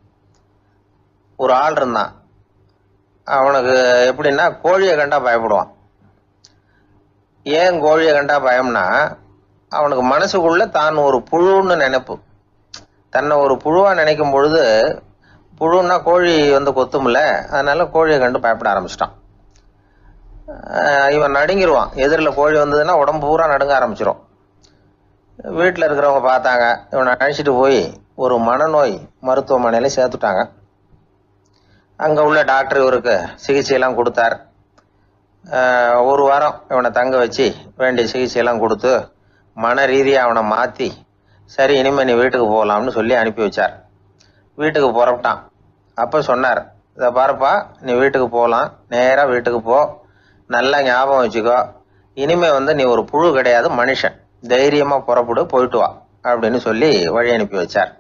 ஒரு ஆள் இருந்தான், அவனுக்கு எப்படின்னா கோழியை கண்டா பயப்படுவான். ஏன் கோழியை கண்டா பயம்னா, அவனுக்கு மனசுக்குள்ள தான் ஒரு புழுன்னு நினைப்பு. தன்னை ஒரு புழுவா நினைக்கும் பொழுது புழுன்னா கோழி வந்து கொத்தும்ல, அதனால கோழியை கண்டு பயப்பட ஆரம்பிச்சிட்டான். இவன் நடுங்கிடுவான். எதிரில் கோழி வந்ததுன்னா உடம்பு பூரா நடுங்க ஆரம்பிச்சிடும். வீட்டில் இருக்கிறவங்க பார்த்தாங்க. இவனை அழைச்சிட்டு போய் ஒரு மனநோய் மருத்துவமனையில் சேர்த்துட்டாங்க. அங்கே உள்ள டாக்டர் இவருக்கு சிகிச்சையெல்லாம் கொடுத்தார். ஒரு வாரம் இவனை தங்க வச்சு வேண்டிய சிகிச்சையெல்லாம் கொடுத்து மன ரீதியாக அவனை மாற்றி, சரி இனிமேல் நீ வீட்டுக்கு போகலாம்னு சொல்லி அனுப்பி வச்சார். வீட்டுக்கு புறப்பட்டான். அப்போ சொன்னார், இதை பாருப்பா, நீ வீட்டுக்கு போகலாம், நேராக வீட்டுக்கு போ, நல்லா ஞாபகம் வச்சுக்கோ, இனிமே வந்து நீ ஒரு புழு கிடையாது, மனுஷன், தைரியமாக புறப்படு, போயிட்டு வா அப்படின்னு சொல்லி வழி அனுப்பி வச்சார்.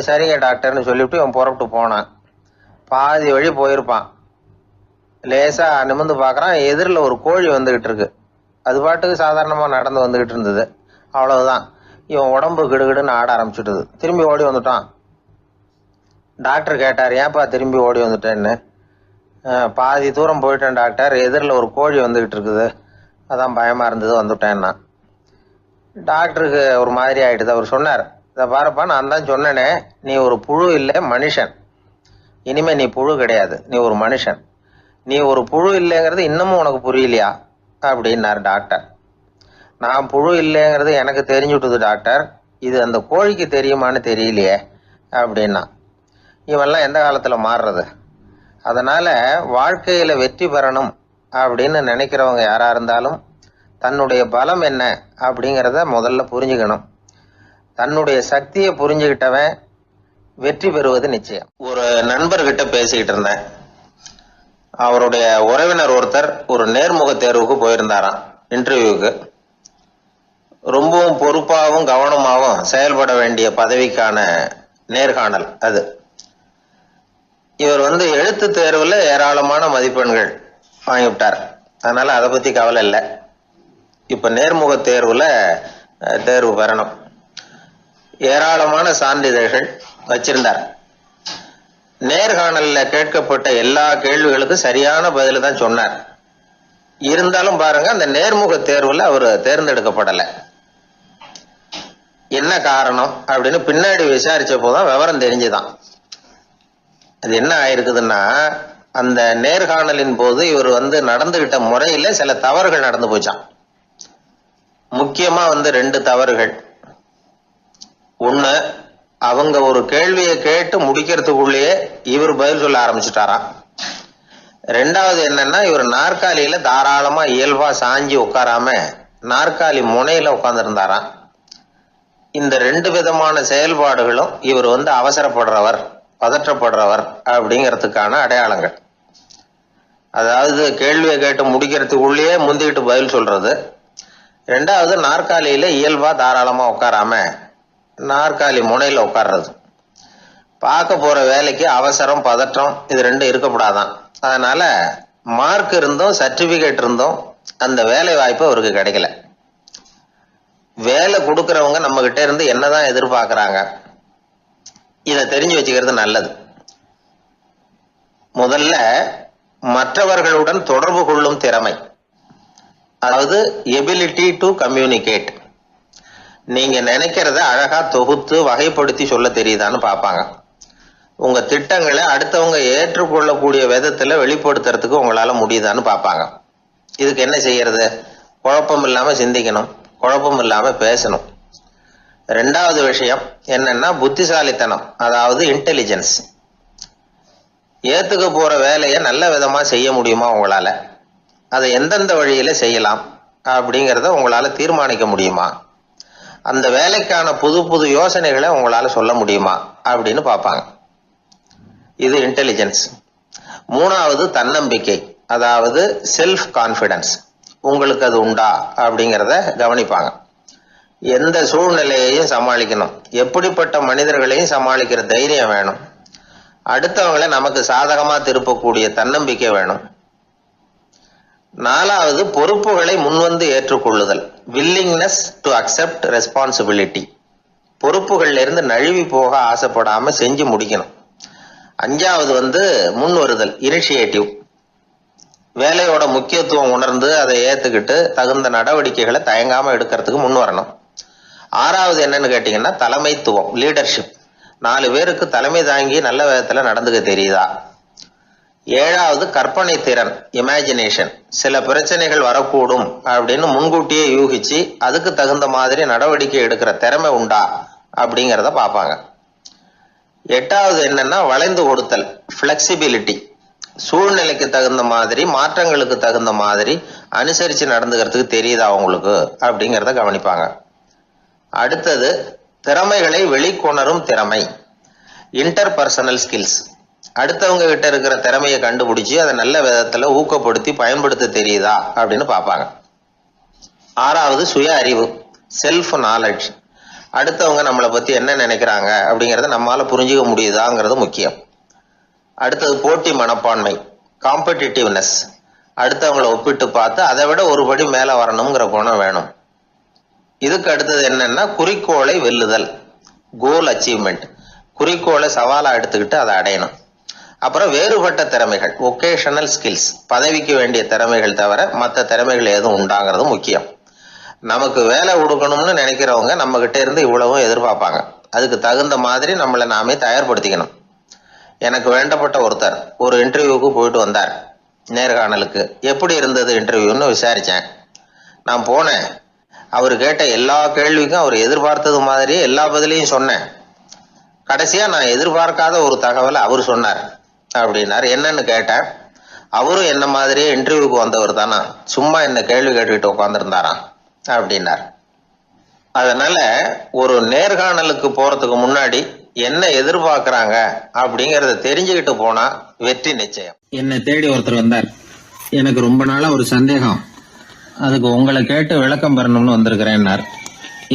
சரிங்க டாக்டர்னு சொல்லிவிட்டு இவன் புறப்பட்டு போனான். பாதி வழி போயிருப்பான். லேசா நிமிர்ந்து பார்க்குறான், எதிரில் ஒரு கோழி வந்துகிட்டு இருக்கு. அது பாட்டுக்கு சாதாரணமாக நடந்து வந்துகிட்டு இருந்தது. அவ்வளவுதான், இவன் உடம்பு கிடுகிடுன்னு ஆட ஆரம்பிச்சுட்டுது. திரும்பி ஓடி வந்துட்டான். டாக்டர் கேட்டார், ஏன்ப்பா திரும்பி ஓடி வந்துட்டேன்னு. பாதி தூரம் போயிட்டேன் டாக்டர், எதிரில் ஒரு கோழி வந்துகிட்டு இருக்குது, அதான் பயமாக இருந்தது வந்துட்டேன்னா. டாக்டருக்கு ஒரு மாதிரி ஆகிடுது. அவர் சொன்னார், இதை பாருப்பா, நான் தான் சொன்னேனே, நீ ஒரு புழு இல்லை, மனுஷன். இனிமே நீ புழு கிடையாது, நீ ஒரு மனுஷன். நீ ஒரு புழு இல்லைங்கிறது இன்னமும் உனக்கு புரியலையா அப்படின்னார் டாக்டர். நான் புழு இல்லைங்கிறது எனக்கு தெரிஞ்சுட்டுது டாக்டர், இது அந்த கோழிக்கு தெரியுமான்னு தெரியலையே அப்படின்னா. இவெல்லாம் எந்த காலத்தில் மாறுறது? அதனால வாழ்க்கையில் வெற்றி பெறணும் அப்படின்னு நினைக்கிறவங்க யாரா இருந்தாலும் தன்னுடைய பலம் என்ன அப்படிங்கிறத முதல்ல புரிஞ்சுக்கணும். தன்னுடைய சக்தியை புரிஞ்சுக்கிட்டவன் வெற்றி பெறுவது நிச்சயம். ஒரு நண்பர்கிட்ட பேசிக்கிட்டு இருந்தேன். அவருடைய உறவினர் ஒருத்தர் ஒரு நேர்முக தேர்வுக்கு போயிருந்தாராம், இன்டர்வியூக்கு. ரொம்பவும் பொறுப்பாகவும் கவனமாகவும் செயல்பட வேண்டிய பதவிக்கான நேர்காணல் அது. இவர் வந்து எழுத்து தேர்வில் ஏராளமான மதிப்பெண்கள் வாங்கிவிட்டார். அதனால அதை பற்றி கவலை இல்லை. இப்போ நேர்முக தேர்வில் தேர்வு பெறணும். ஏராளமான சான்றிதழ்கள் வச்சிருந்தார். நேர்காணலில் கேட்கப்பட்ட எல்லா கேள்விகளுக்கும் சரியான பதில தான் சொன்னார். இருந்தாலும் பாருங்க, அந்த நேர்முக தேர்வில் அவர் தேர்ந்தெடுக்கப்படலை. என்ன காரணம் அப்படின்னு பின்னாடி விசாரிச்ச போதுதான் விவரம் தெரிஞ்சுதான். அது என்ன ஆயிருக்குதுன்னா, அந்த நேர்காணலின் போது இவர் வந்து நடந்துகிட்ட முறையில சில தவறுகள் நடந்து போச்சான். முக்கியமா வந்து 2 தவறுகள். ஒண்ணு, அவங்க ஒரு கேள்வியை கேட்டு முடிக்கிறதுக்குள்ளேயே இவர் பதில் சொல்ல ஆரம்பிச்சுட்டாராம். 2வது என்னன்னா, இவர் நாற்காலியில தாராளமா இயல்பா சாஞ்சி உட்காராம நாற்காலி முனையில உட்கார்ந்துருந்தாராம். இந்த 2 விதமான செயல்பாடுகளும் இவர் வந்து அவசரப்படுறவர், பதற்றப்படுறவர் அப்படிங்கிறதுக்கான அடையாளங்கள். அதாவது கேள்வியை கேட்டு முடிக்கிறதுக்குள்ளேயே முந்திக்கிட்டு பதில் சொல்றது. 2வது, நாற்காலியில இயல்பா தாராளமா உட்காராம நாற்காலி முனையில உட்கார்றது. பார்க்க போற வேலைக்கு அவசரம், பதற்றம் இது 2 இருக்கக்கூடாதான். அதனால மார்க் இருந்தும் சர்டிபிகேட் இருந்தும் அந்த வேலை வாய்ப்பு அவருக்கு கிடைக்கல. வேலை கொடுக்கறவங்க நம்ம கிட்ட இருந்து என்னதான் எதிர்பார்க்கறாங்க, இதை தெரிஞ்சு வச்சுக்கிறது நல்லது. முதல்ல மற்றவர்களுடன் தொடர்பு கொள்ளும் திறமை, அதாவது எபிலிட்டி டு கம்யூனிகேட். நீங்க நினைக்கிறத அழகா தொகுத்து வகைப்படுத்தி சொல்ல தெரியுதான்னு பார்ப்பாங்க. உங்க திட்டங்களை அடுத்தவங்க ஏற்றுக்கொள்ளக்கூடிய விதத்துல வெளிப்படுத்துறதுக்கு உங்களால முடியுதான்னு பார்ப்பாங்க. இதுக்கு என்ன செய்யறது? குழப்பம் இல்லாம சிந்திக்கணும், குழப்பம் இல்லாம பேசணும். 2வது விஷயம் என்னன்னா புத்திசாலித்தனம், அதாவது இன்டெலிஜென்ஸ். ஏத்துக்க போற வேலையை நல்ல விதமா செய்ய முடியுமா உங்களால? அதை எந்தெந்த வழியில செய்யலாம் அப்படிங்கிறத உங்களால தீர்மானிக்க முடியுமா? அந்த வேலைக்கான புது புது யோசனைகளை உங்களால சொல்ல முடியுமா அப்படின்னு பார்ப்பாங்க. இது இன்டெலிஜென்ஸ். 3வது தன்னம்பிக்கை, அதாவது செல்ஃப் கான்ஃபிடன்ஸ். உங்களுக்கு அது உண்டா அப்படிங்கிறத கவனிப்பாங்க. எந்த சூழ்நிலையையும் சமாளிக்கணும், எப்படிப்பட்ட மனிதர்களையும் சமாளிக்கிற தைரியம் வேணும், அடுத்தவங்களை நமக்கு சாதகமா திருப்பக்கூடிய தன்னம்பிக்கை வேணும். 4வது பொறுப்புகளை முன்வந்து ஏற்றுக்கொள்ளுதல், வில்லிங்னஸ் டு அக்செப்ட் ரெஸ்பான்சிபிலிட்டி. பொறுப்புகள்ல இருந்து நழுவி போக ஆசைப்படாம செஞ்சு முடிக்கணும். 5வது வந்து முன் வருதல், இனிஷியேட்டிவ். வேலையோட முக்கியத்துவம் உணர்ந்து அதை ஏத்துக்கிட்டு தகுந்த நடவடிக்கைகளை தயங்காம எடுக்கிறதுக்கு முன் வரணும். 6வது என்னன்னு கேட்டீங்கன்னா தலைமைத்துவம், லீடர்ஷிப். 4 பேருக்கு தலைமை தாங்கி நல்ல விதத்துல நடந்துக்க தெரியுதா? 7வது கற்பனை திறன், இமேஜினேஷன். சில பிரச்சனைகள் வரக்கூடும் அப்படின்னு முன்கூட்டியே யூகிச்சு அதுக்கு தகுந்த மாதிரி நடவடிக்கை எடுக்கிற திறமை உண்டா அப்படிங்கிறத பார்ப்பாங்க. 8வது என்னன்னா வளைந்து கொடுத்தல், பிளெக்சிபிலிட்டி. சூழ்நிலைக்கு தகுந்த மாதிரி, மாற்றங்களுக்கு தகுந்த மாதிரி அனுசரிச்சு நடந்துக்கிறதுக்கு தெரியுதா அவங்களுக்கு அப்படிங்கிறத கவனிப்பாங்க. அடுத்தது திறமைகளை வெளிக்கொணரும் திறமை, இன்டர்பர்சனல் ஸ்கில்ஸ். அடுத்தவங்க கிட்ட இருக்கிற திறமையை கண்டுபிடிச்சு அதை நல்ல விதத்துல ஊக்கப்படுத்தி பயன்படுத்த தெரியுதா அப்படின்னு பார்ப்பாங்க. 6வது சுய அறிவு, செல்ஃப் நாலேஜ். அடுத்தவங்க நம்மளை பத்தி என்ன நினைக்கிறாங்க அப்படிங்கறத நம்மளால புரிஞ்சுக்க முடியுதாங்கிறது முக்கியம். அடுத்தது போட்டி மனப்பான்மை, காம்படிட்டிவ்னஸ். அடுத்தவங்களை ஒப்பிட்டு பார்த்து அதை விட ஒரு படி மேல வரணுங்கிற குணம் வேணும். இதுக்கு அடுத்தது என்னன்னா குறிக்கோளை வெல்லுதல், கோல் அச்சீவ்மெண்ட். குறிக்கோளை சவாலா எடுத்துக்கிட்டு அதை அடையணும். அப்புறம் வேறுபட்ட திறமைகள், ஒகேஷனல் ஸ்கில்ஸ். பதவிக்கு வேண்டிய திறமைகள் தவிர மற்ற திறமைகள் எதுவும் உண்டாங்கிறது முக்கியம். நமக்கு வேலை கொடுக்கணும்னு நினைக்கிறவங்க நம்ம கிட்ட இருந்து இவ்வளவும் எதிர்பார்ப்பாங்க. அதுக்கு தகுந்த மாதிரி நம்மளை நாமே தயார்படுத்திக்கணும். எனக்கு வேண்டப்பட்ட ஒருத்தர் ஒரு இன்டர்வியூக்கு போயிட்டு வந்தார், நேர்காணலுக்கு. எப்படி இருந்தது இன்டர்வியூன்னு விசாரிச்சேன். நான் போனேன். அவர் கேட்ட எல்லா கேள்விக்கும் அவர் எதிர்பார்த்தது மாதிரியே எல்லா பதிலையும் சொன்னேன். கடைசியா நான் எதிர்பார்க்காத ஒரு தகவலை அவர் சொன்னார் அப்படின்னாரு. என்னன்னு கேட்டேன். அவரும் என்ன மாதிரியே இன்டர்வியூக்கு வந்தவர் தானா, சும்மா என்ன கேள்வி கேட்டுக்கிட்டு உட்காந்துருந்தாராம் அப்படின்னார். அதனால ஒரு நேர்காணலுக்கு போறதுக்கு முன்னாடி என்ன எதிர்பார்க்கறாங்க அப்படிங்கறத தெரிஞ்சுக்கிட்டு போனா வெற்றி நிச்சயம். என்னை தேடி ஒருத்தர் வந்தார். எனக்கு ரொம்ப நாளா ஒரு சந்தேகம், அதுக்கு உங்களை கேட்டு விளக்கம் பெறணும்னு வந்திருக்கிறேன்னார்.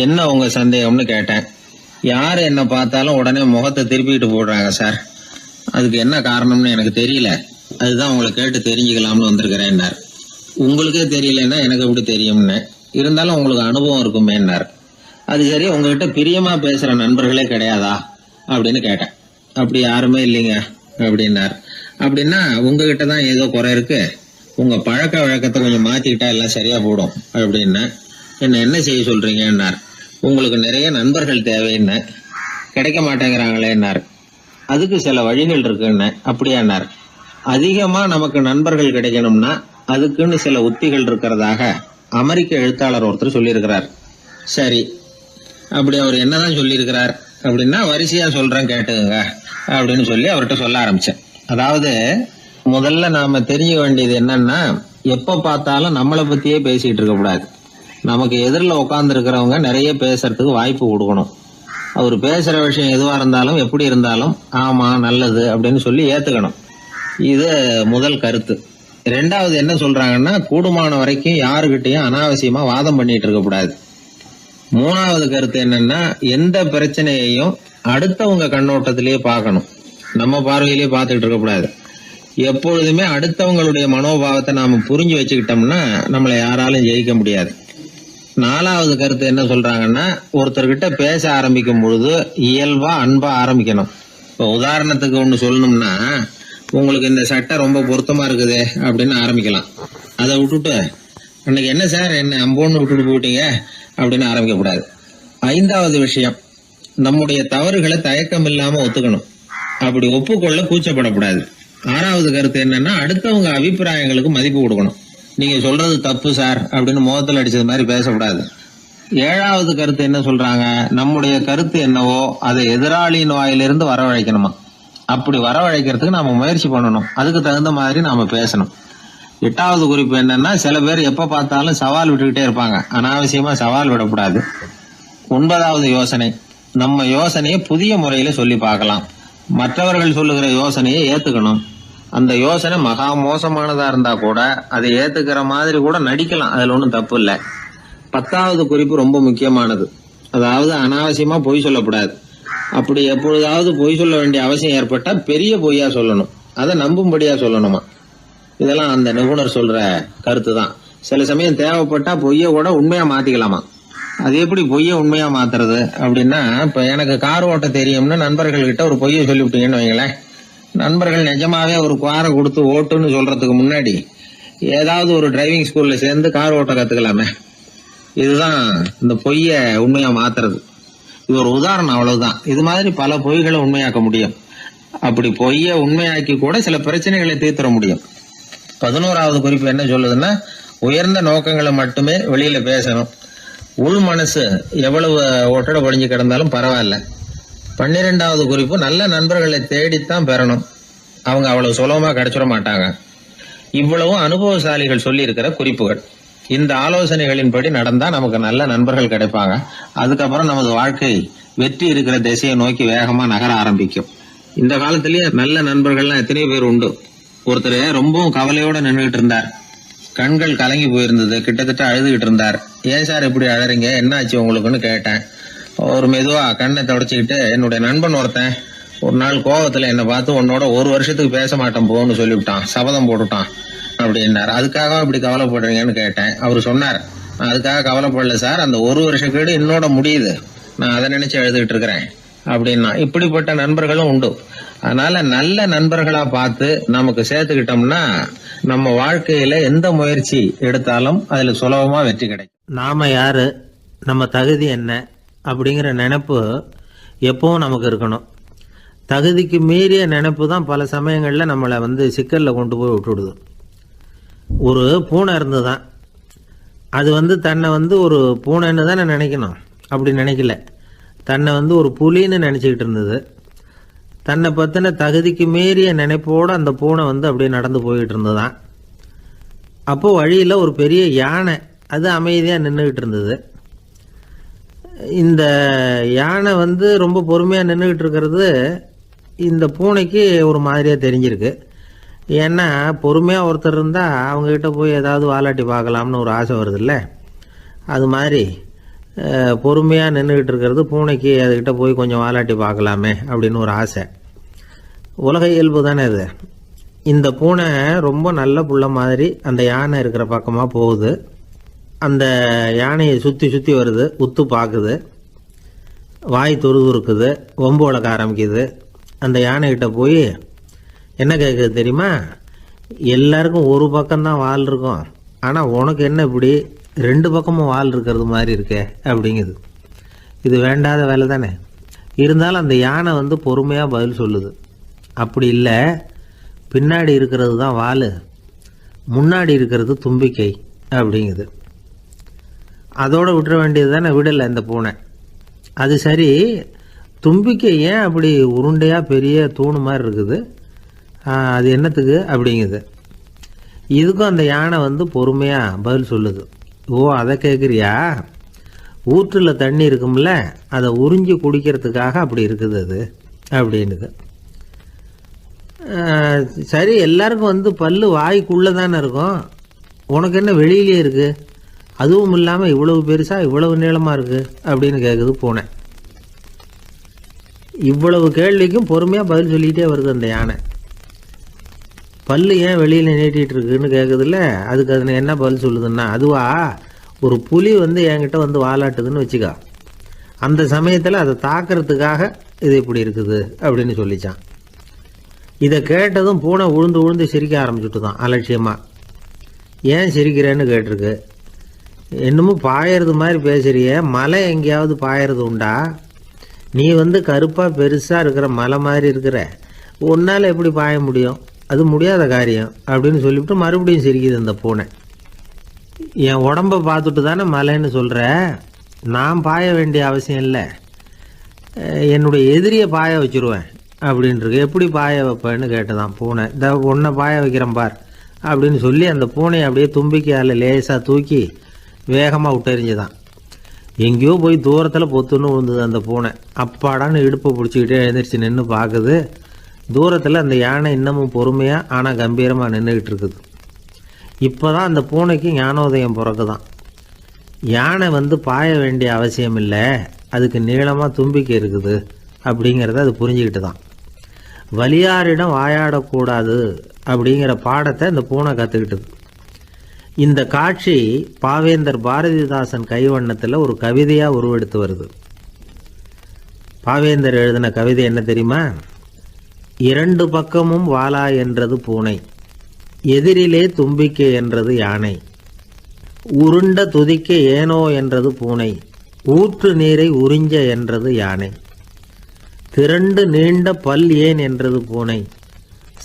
என்ன உங்க சந்தேகம்னு கேட்டேன். யாரு என்ன பார்த்தாலும் உடனே முகத்தை திருப்பிட்டு போடுறாங்க சார், அதுக்கு என்ன காரணம்னு எனக்கு தெரியல, அதுதான் உங்களை கேட்டு தெரிஞ்சுக்கலாம்னு வந்திருக்கிறேன்னார். உங்களுக்கே தெரியலன்னா எனக்கு எப்படி தெரியும்னு, இருந்தாலும் உங்களுக்கு அனுபவம் இருக்குமேன்னார். அது சரி, உங்ககிட்ட பிரியமா பேசுற நண்பர்களே கிடையாதா அப்படின்னு கேட்டேன். அப்படி யாருமே இல்லைங்க அப்படின்னார். அப்படின்னா உங்ககிட்ட தான் ஏதோ குறை இருக்கு, உங்க பழக்க வழக்கத்தை கொஞ்சம் மாத்திக்கிட்டா எல்லாம் சரியா போடும் அப்படின்னா. என்ன செய்ய சொல்றீங்கன்னார். உங்களுக்கு நிறைய நண்பர்கள் தேவைன்னு, கிடைக்க மாட்டேங்கிறாங்களேன்னார். அதுக்கு சில வழிகள் இருக்குன்னு. அப்படியானார். அதிகமா நமக்கு நண்பர்கள் கிடைக்கணும்னா அதுக்குன்னு சில உத்திகள் இருக்கிறதாக அமெரிக்க எழுத்தாளர் ஒருத்தர் சொல்லியிருக்கிறார். சரி, அப்படி அவர் என்னதான் சொல்லியிருக்கிறார் அப்படின்னா வரிசையா சொல்றேன் கேட்டுங்க அப்படின்னு சொல்லி அவர்கிட்ட சொல்ல ஆரம்பிச்சேன். அதாவது முதல்ல நாம தெரிஞ்சுக்க வேண்டியது என்னன்னா, எப்ப பார்த்தாலும் நம்மளை பத்தியே பேசிட்டு இருக்க கூடாது. நமக்கு எதிரில் உட்கார்ந்து இருக்கிறவங்க நிறைய பேசுறதுக்கு வாய்ப்பு கொடுக்கணும். அவர் பேசுற விஷயம் எதுவா இருந்தாலும் எப்படி இருந்தாலும் ஆமா நல்லது அப்படின்னு சொல்லி ஏத்துக்கணும். இது முதல் கருத்து. 2வது என்ன சொல்றாங்கன்னா, கூடுமான வரைக்கும் யாருகிட்டையும் அனாவசியமா வாதம் பண்ணிட்டு இருக்க கூடாது. 3வது கருத்து என்னன்னா, எந்த பிரச்சனையையும் அடுத்தவங்க கண்ணோட்டத்திலேயே பார்க்கணும், நம்ம பார்வையிலேயே பார்த்துட்டு இருக்க கூடாது. எப்பொழுதுமே அடுத்தவங்களுடைய மனோபாவத்தை நாம புரிஞ்சு வச்சுக்கிட்டோம்னா நம்மளை யாராலும் ஜெயிக்க முடியாது. 4வது கருத்து என்ன சொல்றாங்கன்னா, ஒருத்தர்கிட்ட பேச ஆரம்பிக்கும் பொழுது இயல்பா அன்பா ஆரம்பிக்கணும். இப்போ உதாரணத்துக்கு ஒண்ணு சொல்லணும்னா, உங்களுக்கு இந்த சட்டை ரொம்ப பொருத்தமா இருக்குது அப்படின்னு ஆரம்பிக்கலாம். அதை விட்டுட்டு அன்னைக்கு என்ன சார் என்ன அம்போன்னு விட்டுட்டு போயிட்டீங்க அப்படின்னு ஆரம்பிக்க கூடாது. 5வது விஷயம், நம்முடைய தவறுகளை தயக்கம் இல்லாம ஒத்துக்கணும், அப்படி ஒப்புக்கொள்ள கூச்சப்படக்கூடாது. 6வது கருத்து என்னன்னா, அடுத்தவங்க அபிப்பிராயங்களுக்கு மதிப்பு கொடுக்கணும். நீங்க சொல்றது தப்பு சார் அப்படின்னு முகத்தில் அடிச்சது மாதிரி பேசக்கூடாது. 7வது கருத்து என்ன சொல்றாங்க, நம்முடைய கருத்து என்னவோ அதை எதிராளியின் வாயிலிருந்து வரவழைக்கணுமா. அப்படி வரவழைக்கிறதுக்கு நாம முயற்சி பண்ணணும், அதுக்கு தகுந்த மாதிரி நாம பேசணும். 8வது குறிப்பு என்னன்னா, சில பேர் எப்ப பார்த்தாலும் சவால் விட்டுக்கிட்டே இருப்பாங்க, அனாவசியமா சவால் விடக்கூடாது. 9வது யோசனை, நம்ம யோசனையை புதிய முறையில சொல்லி பார்க்கலாம். மற்றவர்கள் சொல்லுகிற யோசனையை ஏத்துக்கணும். அந்த யோசனை மகா மோசமானதா இருந்தா கூட அதை ஏத்துக்கிற மாதிரி கூட நடிக்கலாம், அதுல ஒன்றும் தப்பு இல்லை. 10வது குறிப்பு ரொம்ப முக்கியமானது, அதாவது அனாவசியமா பொய் சொல்லக்கூடாது. அப்படி எப்பொழுதாவது பொய் சொல்ல வேண்டிய அவசியம் ஏற்பட்டா பெரிய பொய்யா சொல்லணும், அதை நம்பும்படியா சொல்லணுமா. இதெல்லாம் அந்த நிபுணர் சொல்ற கருத்து தான். சில சமயம் தேவைப்பட்டா பொய்ய கூட உண்மையா மாத்திக்கலாமா. அது எப்படி பொய்ய உண்மையா மாத்துறது அப்படின்னா, இப்ப எனக்கு கார் ஓட்ட தெரியும்னு நண்பர்கள் கிட்ட ஒரு பொய்ய சொல்லிவிட்டீங்கன்னு வைங்களேன், நண்பர்கள் நிஜமாவே ஒரு காரை கொடுத்து ஓட்டுன்னு சொல்றதுக்கு முன்னாடி ஏதாவது ஒரு டிரைவிங் ஸ்கூல்ல சேர்ந்து கார் ஓட்ட கத்துக்கலாமே. இதுதான் இந்த பொய்ய உண்மையா மாத்துறது. இது ஒரு உதாரணம், அவ்வளவுதான். இது மாதிரி பல பொய்களை உண்மையாக்க முடியும். அப்படி பொய்ய உண்மையாக்கி கூட சில பிரச்சனைகளை தீர்த்தர முடியும். 11வது குறிப்பு என்ன சொல்லுதுன்னா, உயர்ந்த நோக்கங்களை மட்டுமே வெளியில பேசணும். உள் மனசு எவ்வளவு ஒட்டட பொழிஞ்சு கிடந்தாலும் பரவாயில்ல. 12வது குறிப்பு, நல்ல நண்பர்களை தேடித்தான் பெறணும். அவங்க அவ்வளவு சுலபமா கிடைச்சிட மாட்டாங்க. இவ்வளவும் அனுபவசாலிகள் சொல்லி இருக்கிற குறிப்புகள். இந்த ஆலோசனைகளின்படி நடந்தா நமக்கு நல்ல நண்பர்கள் கிடைப்பாங்க. அதுக்கப்புறம் நமது வாழ்க்கை வெற்றி இருக்கிற திசையை நோக்கி வேகமா நகர ஆரம்பிக்கும். இந்த காலத்திலேயே நல்ல நண்பர்கள்லாம் எத்தனையோ பேர் உண்டு. ஒருத்தர் ரொம்பவும் கவலையோட நின்றுகிட்டு இருந்தார். கண்கள் கலங்கி போயிருந்தது. கிட்டத்தட்ட அழுதுகிட்டு இருந்தார். ஏன் சார் இப்படி அழறீங்க, என்ன ஆச்சு உங்களுக்குன்னு கேட்டேன். ஒரு மெதுவா கண்ணை தொடச்சிக்கிட்டு, என்னுடைய நண்பன் ஒருத்தன் ஒரு நாள் கோவத்துல என்னை பார்த்து உன்னோட 1 வருஷத்துக்கு பேச மாட்டேன் போன்னு சொல்லிவிட்டான், சபதம் போட்டுட்டான் அப்படின்னாரு. அதுக்காக இப்படி கவலைப்படுறீங்கன்னு கேட்டேன். அவரு சொன்னார், நான் அதுக்காக கவலைப்படல சார், அந்த 1 வருஷ கேடு என்னோட முடியுது, நான் அதை நினைச்சு எழுதிட்டு இருக்கிறேன் அப்படின்னா. இப்படிப்பட்ட நண்பர்களும் உண்டு. அதனால நல்ல நண்பர்களா பார்த்து நமக்கு சேர்த்துக்கிட்டோம்னா நம்ம வாழ்க்கையில எந்த முயற்சி எடுத்தாலும் அதுல சுலபமா வெற்றி கிடைக்கும். நாம யாரு, நம்ம தகுதி என்ன அப்படிங்கிற நினைப்பு எப்பவும் நமக்கு இருக்கணும். தகுதிக்கு மீறிய நினைப்பு தான் பல சமயங்களில் நம்மளை சிக்கலில் கொண்டு போய் விட்டுடுது. ஒரு பூனை இருந்துதான், அது தன்னை ஒரு பூனைன்னு தானே நினைக்கணும். அப்படி நினைக்கல, தன்னை ஒரு புலின்னு நினச்சிக்கிட்டு இருந்தது. தன்னை பற்றின தகுதிக்கு மீறிய நினைப்போடு அந்த பூனை அப்படியே நடந்து போயிட்டு இருந்ததான். அப்போது வழியில் ஒரு பெரிய யானை அது அமைதியாக நின்றுக்கிட்டு இருந்தது. இந்த யானை ரொம்ப பொறுமையாக நின்றுக்கிட்டு இருக்கிறது இந்த பூனைக்கு ஒரு மாதிரியாக தெரிஞ்சிருக்கு. ஏன்னா பொறுமையாக ஒருத்தர் இருந்தால் அவங்ககிட்ட போய் ஏதாவது வாலாட்டி பார்க்கலாம்னு ஒரு ஆசை வருதுல்ல. அது மாதிரி பொறுமையாக நின்றுக்கிட்டு இருக்கிறது பூனைக்கு அதுக்கிட்ட போய் கொஞ்சம் வாலாட்டி பார்க்கலாமே அப்படின்னு ஒரு ஆசை. உலக இயல்பு தானே அது. இந்த பூனை ரொம்ப நல்ல புள்ள மாதிரி அந்த யானை இருக்கிற பக்கமாக போகுது. அந்த யானையை சுற்றி சுற்றி வருது, உத்து பார்க்குது, வாய் துருதுருக்குது, வம்பு வளர்க்க ஆரம்பிக்குது. அந்த யானைகிட்ட போய் என்ன கேட்குது தெரியுமா? எல்லாருக்கும் ஒரு பக்கம்தான் வால் இருக்கும், ஆனால் உனக்கு என்ன இப்படி 2 பக்கமும் வால் இருக்கிறது மாதிரி இருக்கே அப்படிங்குது. இது வேண்டாத வேலை தானே. இருந்தாலும் அந்த யானை பொறுமையாக பதில் சொல்லுது. அப்படி இல்லை, பின்னாடி இருக்கிறது தான் வால், முன்னாடி இருக்கிறது தும்பிக்கை அப்படிங்குது. அதோடு விட்டுற வேண்டியது தானே. விடலை இந்த பூனை. அது சரி, தும்பிக்கை ஏன் அப்படி உருண்டையாக பெரிய தூணு மாதிரி இருக்குது, அது என்னத்துக்கு அப்படிங்குது. இதுக்கும் அந்த யானை பொறுமையாக பதில் சொல்லுது. ஓ, அதை கேட்குறியா? ஊற்றில் தண்ணி இருக்கும்ல, அதை உறிஞ்சி குடிக்கிறதுக்காக அப்படி இருக்குது அது அப்படின்னுது. சரி, எல்லாருக்கும் பல்லு வாய்க்குள்ளே தானே இருக்கும், உனக்கு என்ன வெளியிலே இருக்குது, அதுவும் இல்லாமல் இவ்வளவு பெருசாக இவ்வளவு நீளமாக இருக்குது அப்படின்னு கேட்குது பூனை. இவ்வளவு கேள்விக்கும் பொறுமையாக பதில் சொல்லிகிட்டே வருது அந்த யானை. பல்லு ஏன் வெளியில் நீட்டிகிட்டு இருக்குன்னு கேட்குதுல்ல, அதுக்கு அது என்ன பதில் சொல்லுதுன்னா, அதுவா ஒரு புலி என்கிட்ட வாலாட்டுதுன்னு வச்சுக்கா, அந்த சமயத்தில் அதை தாக்கிறதுக்காக இது இப்படி இருக்குது அப்படின்னு சொல்லிச்சான். இதை கேட்டதும் பூனை உழுந்து உழுந்து சிரிக்க ஆரம்பிச்சுட்டு தான் அலட்சியமாக. ஏன் சிரிக்கிறேன்னு கேட்டிருக்கு. என்னமோ பாயறது மாதிரி பேசுறிய, மலை எங்கேயாவது பாயறது உண்டா? நீ கருப்பாக பெருசாக இருக்கிற மலை மாதிரி இருக்கிற, உன்னால் எப்படி பாய முடியும், அது முடியாத காரியம் அப்படின்னு சொல்லிவிட்டு மறுபடியும் சிரிக்குது அந்த பூனை. என் உடம்பை பார்த்துட்டு தானே மலைன்னு சொல்கிற, நான் பாய வேண்டிய அவசியம் இல்லை, என்னுடைய எதிரியை பாய வச்சுருவேன் அப்படின்ட்டு. எப்படி பாய வைப்பேன்னு கேட்டதான் பூனை. இந்த உன்னை பாய வைக்கிறேன் பார் அப்படின்னு சொல்லி அந்த பூனையை அப்படியே தும்பிக்கையால் லேசாக தூக்கி வேகமாக விட்டெறிஞ்சுதான். எங்கேயோ போய் தூரத்தில் பொத்துன்னு விழுந்தது அந்த பூனை. அப்பாடான்னு இடுப்பை பிடிச்சிக்கிட்டே எழுந்திரிச்சு நின்று பார்க்குது. தூரத்தில் அந்த யானை இன்னமும் பொறுமையாக ஆனால் கம்பீரமாக நின்றுக்கிட்டு இருக்குது. இப்போ தான் அந்த பூனைக்கு ஞானோதயம் பிறக்குதான். யானை பாய வேண்டிய அவசியம் இல்லை, அதுக்கு நீளமாக தும்பிக்கை இருக்குது அப்படிங்கிறத அது புரிஞ்சுக்கிட்டு தான். வலியாரிடம் வாயாடக்கூடாது அப்படிங்கிற பாடத்தை இந்த பூனை கற்றுக்கிட்டது. இந்த காட்சி பாவேந்தர் பாரதிதாசன் கைவண்ணத்தில் ஒரு கவிதையாக உருவெடுத்து வருது. பாவேந்தர் எழுதின கவிதை என்ன தெரியுமா? 2 பக்கமும் வாலா என்றது பூனை, எதிரிலே தும்பிக்கை என்றது யானை, உருண்ட துதிக்க ஏனோ என்றது பூனை, ஊற்று நீரை உறிஞ்ச என்றது யானை. திரண்டு நீண்ட பல் ஏன் என்றது பூனை.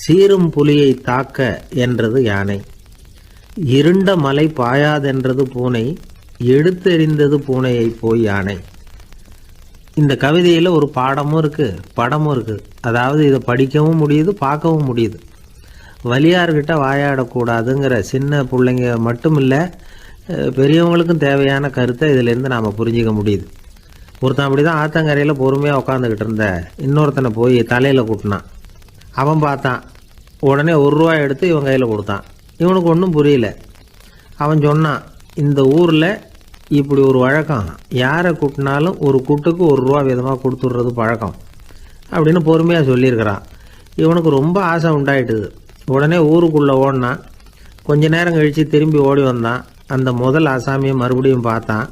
சீரும் புலியை தாக்க என்றது யானை. இருண்ட மலை பாயாதென்றது பூனை. எடுத்தெறிந்தது பூனையை போய் யானை. இந்த கவிதையில் ஒரு பாடமும் இருக்குது, படமும் இருக்குது. அதாவது இதை படிக்கவும் முடியுது, பார்க்கவும் முடியுது. வலியார்கிட்ட வாயாடக்கூடாதுங்கிற சின்ன பிள்ளைங்க மட்டும் இல்லை, பெரியவங்களுக்கும் தேவையான கருத்தை இதிலேருந்து நாம் புரிஞ்சிக்க முடியுது. ஒருத்தன் அப்படி தான் ஆத்தங்கரையில் பொறுமையாக உட்காந்துக்கிட்டு இருந்த இன்னொருத்தனை போய் தலையில் கூட்டினான். அவன் பார்த்தான். உடனே ₹1 எடுத்து இவன் கையில் கொடுத்தான். இவனுக்கு ஒன்றும் புரியல. அவன் சொன்னான், இந்த ஊரில் இப்படி ஒரு வழக்கம், யாரை கூட்டினாலும் ஒரு கூட்டுக்கு ₹1 விதமாக கொடுத்துட்றது பழக்கம் அப்படின்னு பொறுமையாக சொல்லியிருக்கிறான். இவனுக்கு ரொம்ப ஆசை உண்டாயிட்டுது. உடனே ஊருக்குள்ளே ஓடினான். கொஞ்ச நேரம் கழித்து திரும்பி ஓடி வந்தான். அந்த முதல் ஆசாமியை மறுபடியும் பார்த்தான்.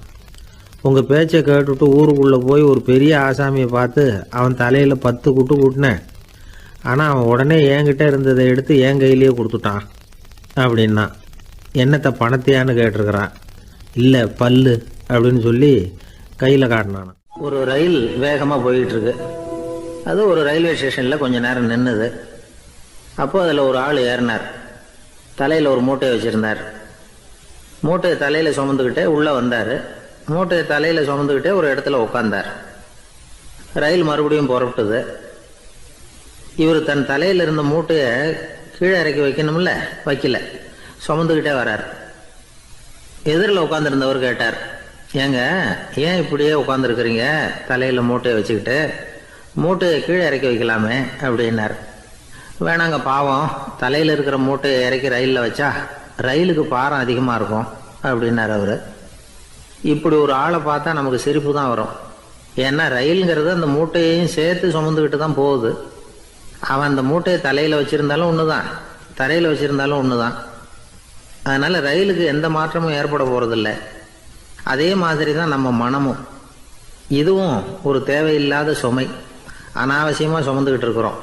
உங்கள் பேச்சை கேட்டுவிட்டு ஊருக்குள்ளே போய் ஒரு பெரிய ஆசாமியை பார்த்து அவன் தலையில் 10 குட்டு கூட்டினேன். ஆனால் அவன் உடனே என்கிட்ட இருந்ததை எடுத்து என் கையிலேயே கொடுத்துட்டான் அப்படின்னா. என்னத்தை பணத்தையான்னு கேட்டிருக்கிறான். இல்லை பல்லு அப்படின்னு சொல்லி கையில் காட்டினான். ஒரு ரயில் வேகமாக போயிட்டுருக்கு. அது ஒரு ரயில்வே ஸ்டேஷனில் கொஞ்ச நேரம் நின்றுது. அப்போ அதில் ஒரு ஆள் ஏறினார். தலையில் ஒரு மூட்டையை வச்சுருந்தார். மூட்டையை தலையில் சுமந்துக்கிட்டே உள்ளே வந்தார். மூட்டையை தலையில் சுமந்துக்கிட்டே ஒரு இடத்துல உட்காந்தார். ரயில் மறுபடியும் புறப்பட்டுது. இவர் தன் தலையில் இருந்த மூட்டையை கீழே இறக்கி வைக்கணும்ல, வைக்கல, சுமந்துக்கிட்டே வரார். எதிரில் உட்காந்துருந்தவர் கேட்டார், ஏங்க ஏன் இப்படியே உட்காந்துருக்குறீங்க தலையில் மூட்டையை வச்சுக்கிட்டு? மூட்டையை கீழே இறக்கி வைக்கலாமே அப்படின்னார். வேணாங்க, பாவம், தலையில் இருக்கிற மூட்டையை இறக்கி ரயிலில் வச்சா ரயிலுக்கு பாரம் அதிகமாக இருக்கும் அப்படின்னார் அவர். இப்படி ஒரு ஆளை பார்த்தா நமக்கு சிரிப்பு தான் வரும். ஏன்னா ரயிலுங்கிறது அந்த மூட்டையையும் சேர்த்து சுமந்துக்கிட்டு தான் போகுது. அவன் அந்த மூட்டையை தலையில் வச்சுருந்தாலும் ஒன்று தான், தரையில் வச்சுருந்தாலும் ஒன்று தான். அதனால் ரயிலுக்கு எந்த மாற்றமும் ஏற்பட போகிறதில்ல. அதே மாதிரி தான் நம்ம மனமும். இதுவும் ஒரு தேவையில்லாத சுமை, அனாவசியமாக சுமந்துக்கிட்டு இருக்கிறோம்.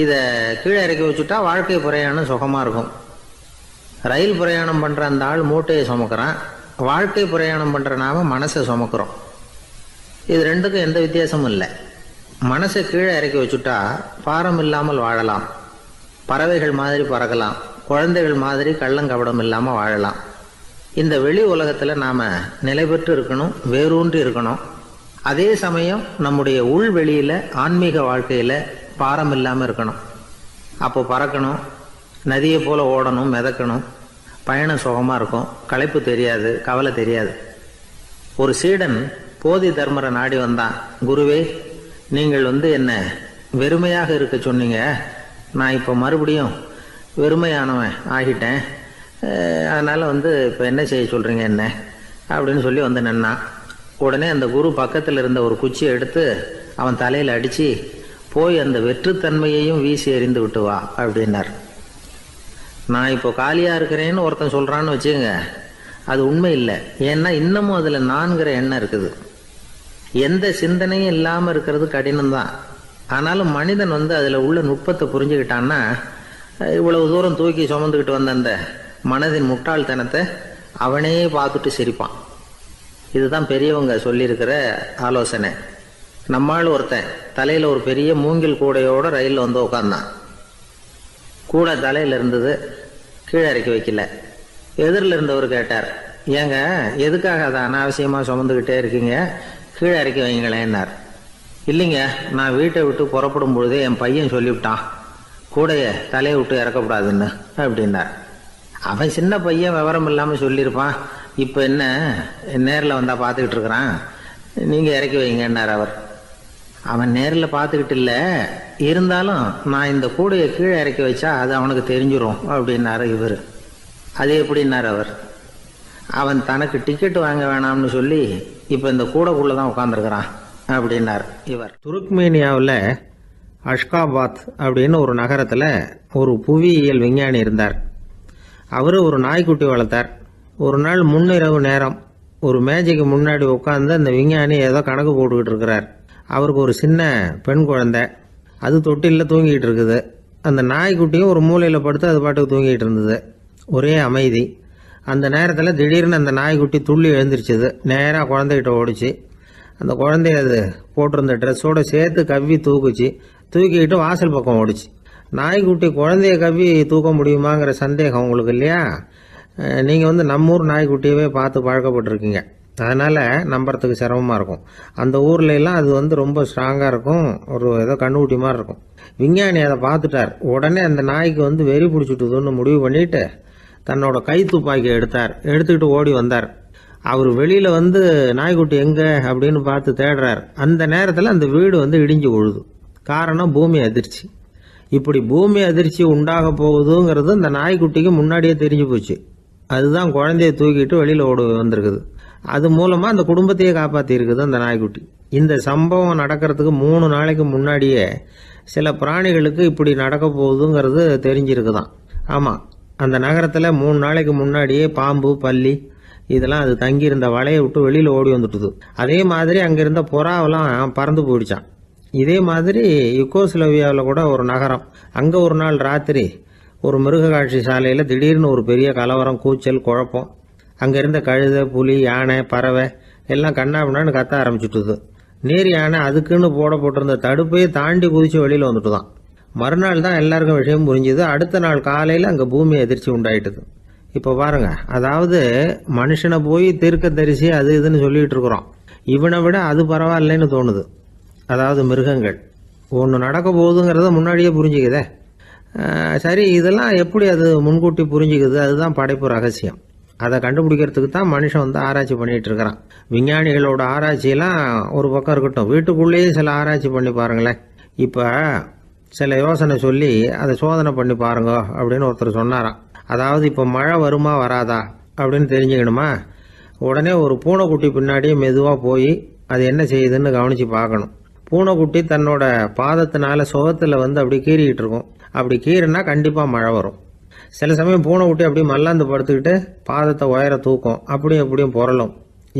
இதை கீழே இறக்கி வச்சுட்டா வாழ்க்கை பிரயாணம் சுகமாக இருக்கும். ரயில் பிரயாணம் பண்ணுற அந்த ஆள் மூட்டையை சுமக்கிறான், வாழ்க்கை பிரயாணம் பண்ணுற நாம மனசை சுமக்கிறோம். இது ரெண்டுக்கும் எந்த வித்தியாசமும் இல்லை. மனசை கீழே இறக்கி வச்சுட்டா பாரம் இல்லாமல் வாழலாம், பறவைகள் மாதிரி பறக்கலாம், குழந்தைகள் மாதிரி கள்ளங்கபடம் இல்லாமல் வாழலாம். இந்த வெளி உலகத்தில் நாம் நிலை பெற்று இருக்கணும், வேரூன்றி இருக்கணும். அதே சமயம் நம்முடைய உள்வெளியில் ஆன்மீக வாழ்க்கையில் பாரம் இல்லாமல் இருக்கணும். அப்போ பறக்கணும், நதியை போல் ஓடணும், மிதக்கணும். பயணம் சுகமாக இருக்கும், களைப்பு தெரியாது, கவலை தெரியாது. ஒரு சீடன் போதி தர்மரை நாடி வந்தான். குருவே, நீங்கள் என்ன வெறுமையாக இருக்க சொன்னீங்க, நான் இப்போ மறுபடியும் வெறுமையானவன் ஆகிட்டேன், அதனால் இப்போ என்ன செய்ய சொல்கிறீங்க என்ன அப்படின்னு சொல்லி நின்னான். உடனே அந்த குரு பக்கத்தில் இருந்த ஒரு குச்சியை எடுத்து அவன் தலையில் அடித்து, போய் அந்த வெற்றுத்தன்மையையும் வீசி எறிந்து விட்டு வா அப்படின்னார். நான் இப்போ காலியாக இருக்கிறேன்னு ஒருத்தன் சொல்கிறான்னு வச்சுங்க, அது உண்மை இல்லை. ஏன்னா இன்னமும் அதில் நான்கிற எண்ணம் இருக்குது. எந்த சிந்தனையும் இல்லாமல் இருக்கிறது கடினம்தான். ஆனாலும் மனிதன் அதில் உள்ள நுட்பத்தை புரிஞ்சுக்கிட்டான்னா இவ்வளவு தூரம் தூக்கி சுமந்துக்கிட்டு வந்த அந்த மனதின் முட்டாள்தனத்தை அவனே பார்த்துட்டு சிரிப்பான். இதுதான் பெரியவங்க சொல்லியிருக்கிற ஆலோசனை. நம்மால் ஒருத்தன் தலையில் ஒரு பெரிய மூங்கில் கூடையோடு ரயிலில் உட்காந்தான். கூடை தலையில் இருந்தது, கீழே இறக்கி வைக்கல. எதிரில் இருந்தவர் கேட்டார், ஏங்க எதுக்காக அதை அனாவசியமாக சுமந்துக்கிட்டே இருக்கீங்க, கீழே இறக்கி வைங்களேன்னார். இல்லைங்க, நான் வீட்டை விட்டு புறப்படும் பொழுதே என் பையன் சொல்லிவிட்டான், கூடையை தலையை விட்டு இறக்கக்கூடாதுன்னு அப்படின்னார். அவன் சின்ன பையன், விவரம் இல்லாமல் சொல்லியிருப்பான். இப்போ என்ன நேரில் வந்தால் பார்த்துக்கிட்டு இருக்கிறான், நீங்கள் இறக்கி வைங்கன்னார் அவர். அவன் நேரில் பார்த்துக்கிட்டு இல்லை, இருந்தாலும் நான் இந்த கூடையை கீழே இறக்கி வச்சா அது அவனுக்கு தெரிஞ்சிடும் அப்படின்னாரு இவர். அது எப்படின்னார் அவர். அவன் தனக்கு டிக்கெட் வாங்க வேணாம்னு சொல்லி இப்போ இந்த கூடைக்குள்ளே தான் உட்காந்துருக்கிறான் அப்படின்னார் இவர். துருக்மேனியாவில் அஷ்காபாத் அப்படின்னு ஒரு நகரத்தில் ஒரு புவியியல் விஞ்ஞானி இருந்தார். அவர் ஒரு நாய்க்குட்டி வளர்த்தார். ஒரு நாள் முன்னிரவு நேரம் ஒரு மேஜைக்கு முன்னாடி உட்காந்து அந்த விஞ்ஞானி ஏதோ கணக்கு போட்டுக்கிட்டு இருக்கிறார். அவருக்கு ஒரு சின்ன பெண் குழந்தை, அது தொட்டிலில் தூங்கிட்டு இருக்குது. அந்த நாய்க்குட்டியும் ஒரு மூலையில் படுத்து அது பாட்டுக்கு தூங்கிட்டு இருந்தது. ஒரே அமைதி. அந்த நேரத்தில் திடீர்னு அந்த நாய்க்குட்டி துள்ளி எழுந்திரிச்சது. நேராக குழந்தைகிட்ட ஓடிச்சு. அந்த குழந்தைய அது போட்டிருந்த ட்ரெஸ்ஸோடு சேர்த்து கவ்வி தூக்குச்சு. தூக்கிக்கிட்டு வாசல் பக்கம் ஓடிச்சு. நாய்க்குட்டி குழந்தைய கவ்வி தூக்க முடியுமாங்கிற சந்தேகம் உங்களுக்கு இல்லையா? நீங்கள் நம்ம ஊர் நாய்க்குட்டியவே பார்த்து பழக்கப்பட்டிருக்கீங்க. அதனால் நம்புறதுக்கு சிரமமாக இருக்கும். அந்த ஊர்லெலாம் அது ரொம்ப ஸ்ட்ராங்காக இருக்கும். ஒரு ஏதோ கண்ணுக்குட்டி மாதிரி இருக்கும். விஞ்ஞானி அதை பார்த்துட்டார். உடனே அந்த நாய்க்கு வெறி பிடிச்சிட்டுதுன்னு முடிவு பண்ணிட்டு தன்னோட கை துப்பாக்கி எடுத்துக்கிட்டு ஓடி வந்தார். அவர் வெளியில் நாய்க்குட்டி எங்கே அப்படின்னு பார்த்து தேடுறார். அந்த நேரத்தில் அந்த வீடு இடிஞ்சு விழுது. காரணம் பூமி அதிர்ச்சி. இப்படி பூமி அதிர்ச்சி உண்டாக போகுதுங்கிறது அந்த நாய்க்குட்டிக்கு முன்னாடியே தெரிஞ்சு போச்சு. அதுதான் குழந்தைய தூக்கிட்டு வெளியில் ஓடி வந்திருக்குது. அது மூலமாக அந்த குடும்பத்தையே காப்பாற்றிருக்குது அந்த நாய்க்குட்டி. இந்த சம்பவம் நடக்கிறதுக்கு 3 நாளைக்கு முன்னாடியே சில பிராணிகளுக்கு இப்படி நடக்க போகுதுங்கிறது தெரிஞ்சிருக்குதான். ஆமாம், அந்த நகரத்தில் 3 நாளைக்கு முன்னாடியே பாம்பு, பல்லி இதெல்லாம் அது தங்கியிருந்த வலையை விட்டு வெளியில் ஓடி வந்துட்டுது. அதே மாதிரி அங்கே இருந்த புறாவெல்லாம் பறந்து போயிடுச்சான். இதே மாதிரி யுகோஸ்லோவியாவில் கூட ஒரு நகரம், அங்கே ஒரு நாள் ராத்திரி ஒரு மிருக காட்சி சாலையில் திடீர்னு ஒரு பெரிய கலவரம், கூச்சல், குழப்பம். அங்கே இருந்த கழுதை, புலி, யானை, பறவை எல்லாம் கண்ணாபின்னான்னு கத்த ஆரம்பிச்சுட்டுது. நேர் யானை அதுக்குன்னு போட்டிருந்த தடுப்பையே தாண்டி குதிச்சு வெளியில் வந்துட்டுதான். மறுநாள் தான் எல்லாருக்கும் விஷயம் புரிஞ்சுது. அடுத்த நாள் காலையில் அங்கே பூமி அதிர்ச்சி உண்டாயிட்டுது. இப்போ பாருங்க, அதாவது மனுஷனை போய் தீர்க்க தரிசி அது இதுன்னு சொல்லிட்டு இருக்கிறோம். இவனை விட அது பரவாயில்லைன்னு தோணுது. அதாவது மிருகங்கள் ஒன்று நடக்க போகுதுங்கிறத முன்னாடியே புரிஞ்சுக்குதே. சரி, இதெல்லாம் எப்படி அது முன்கூட்டி புரிஞ்சுக்குது? அதுதான் படைப்பு ரகசியம். அதை கண்டுபிடிக்கிறதுக்கு தான் மனுஷன் ஆராய்ச்சி பண்ணிட்டு இருக்கிறான். விஞ்ஞானிகளோட ஆராய்ச்சியெல்லாம் ஒரு பக்கம் இருக்கட்டும், வீட்டுக்குள்ளேயே சில ஆராய்ச்சி பண்ணி பாருங்களேன். இப்போ சில யோசனை சொல்லி அதை சோதனை பண்ணி பாருங்க அப்படின்னு ஒருத்தர் சொன்னாராம். அதாவது இப்போ மழை வருமா வராதா அப்படின்னு தெரிஞ்சுக்கணுமா, உடனே ஒரு பூனைக்குட்டி பின்னாடியே மெதுவாக போய் அது என்ன செய்யுதுன்னு கவனித்து பார்க்கணும். பூனைக்குட்டி தன்னோட பாதத்தினால சுகத்தில் அப்படி கீறிக்கிட்டு இருக்கும். அப்படி கீறினா கண்டிப்பாக மழை வரும். சில சமயம் பூனைக்குட்டி அப்படி மல்லாந்து படுத்துக்கிட்டு பாதத்தை உயர தூக்கும், அப்படியும் புரளும்.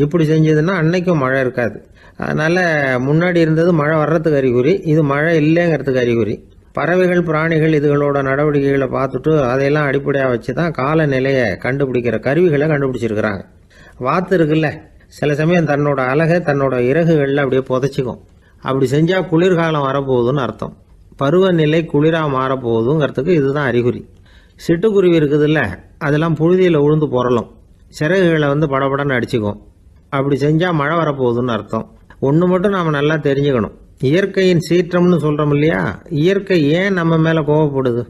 இப்படி செஞ்சதுன்னா அன்னைக்கும் மழை இருக்காது. அதனால் முன்னாடி இருந்தது மழை வர்றதுக்கு அறிகுறி, இது மழை இல்லைங்கிறதுக்கு அறிகுறி. பறவைகள், பிராணிகள் இதுகளோட நடவடிக்கைகளை பார்த்துட்டு அதையெல்லாம் அடிப்படையாக வச்சு தான் காலநிலையை கண்டுபிடிக்கிற கருவிகளை கண்டுபிடிச்சிருக்கிறாங்க. வாத்து இருக்குல்ல, சில சமயம் தன்னோட அழகை தன்னோட இறகுகளில் அப்படியே புதைச்சிக்கும். அப்படி செஞ்சால் குளிர்காலம் வரப்போகுதுன்னு அர்த்தம். பருவநிலை குளிராக மாறப்போகுதுங்கிறதுக்கு இதுதான் அறிகுறி. சிட்டுக்குருவி இருக்குதுல்ல, அதெல்லாம் புழுதியில் உழுந்து புரளும். சிறகுகளை படபடன்னு அடிச்சுக்கும். அப்படி செஞ்சால் மழை வரப்போகுதுன்னு அர்த்தம். ஒன்று மட்டும் நாம் நல்லா தெரிஞ்சுக்கணும். இயற்கையின் சீற்றம்னு சொல்கிறோம் இல்லையா, இயற்கை ஏன் நம்ம மேலே கோவப்படுது?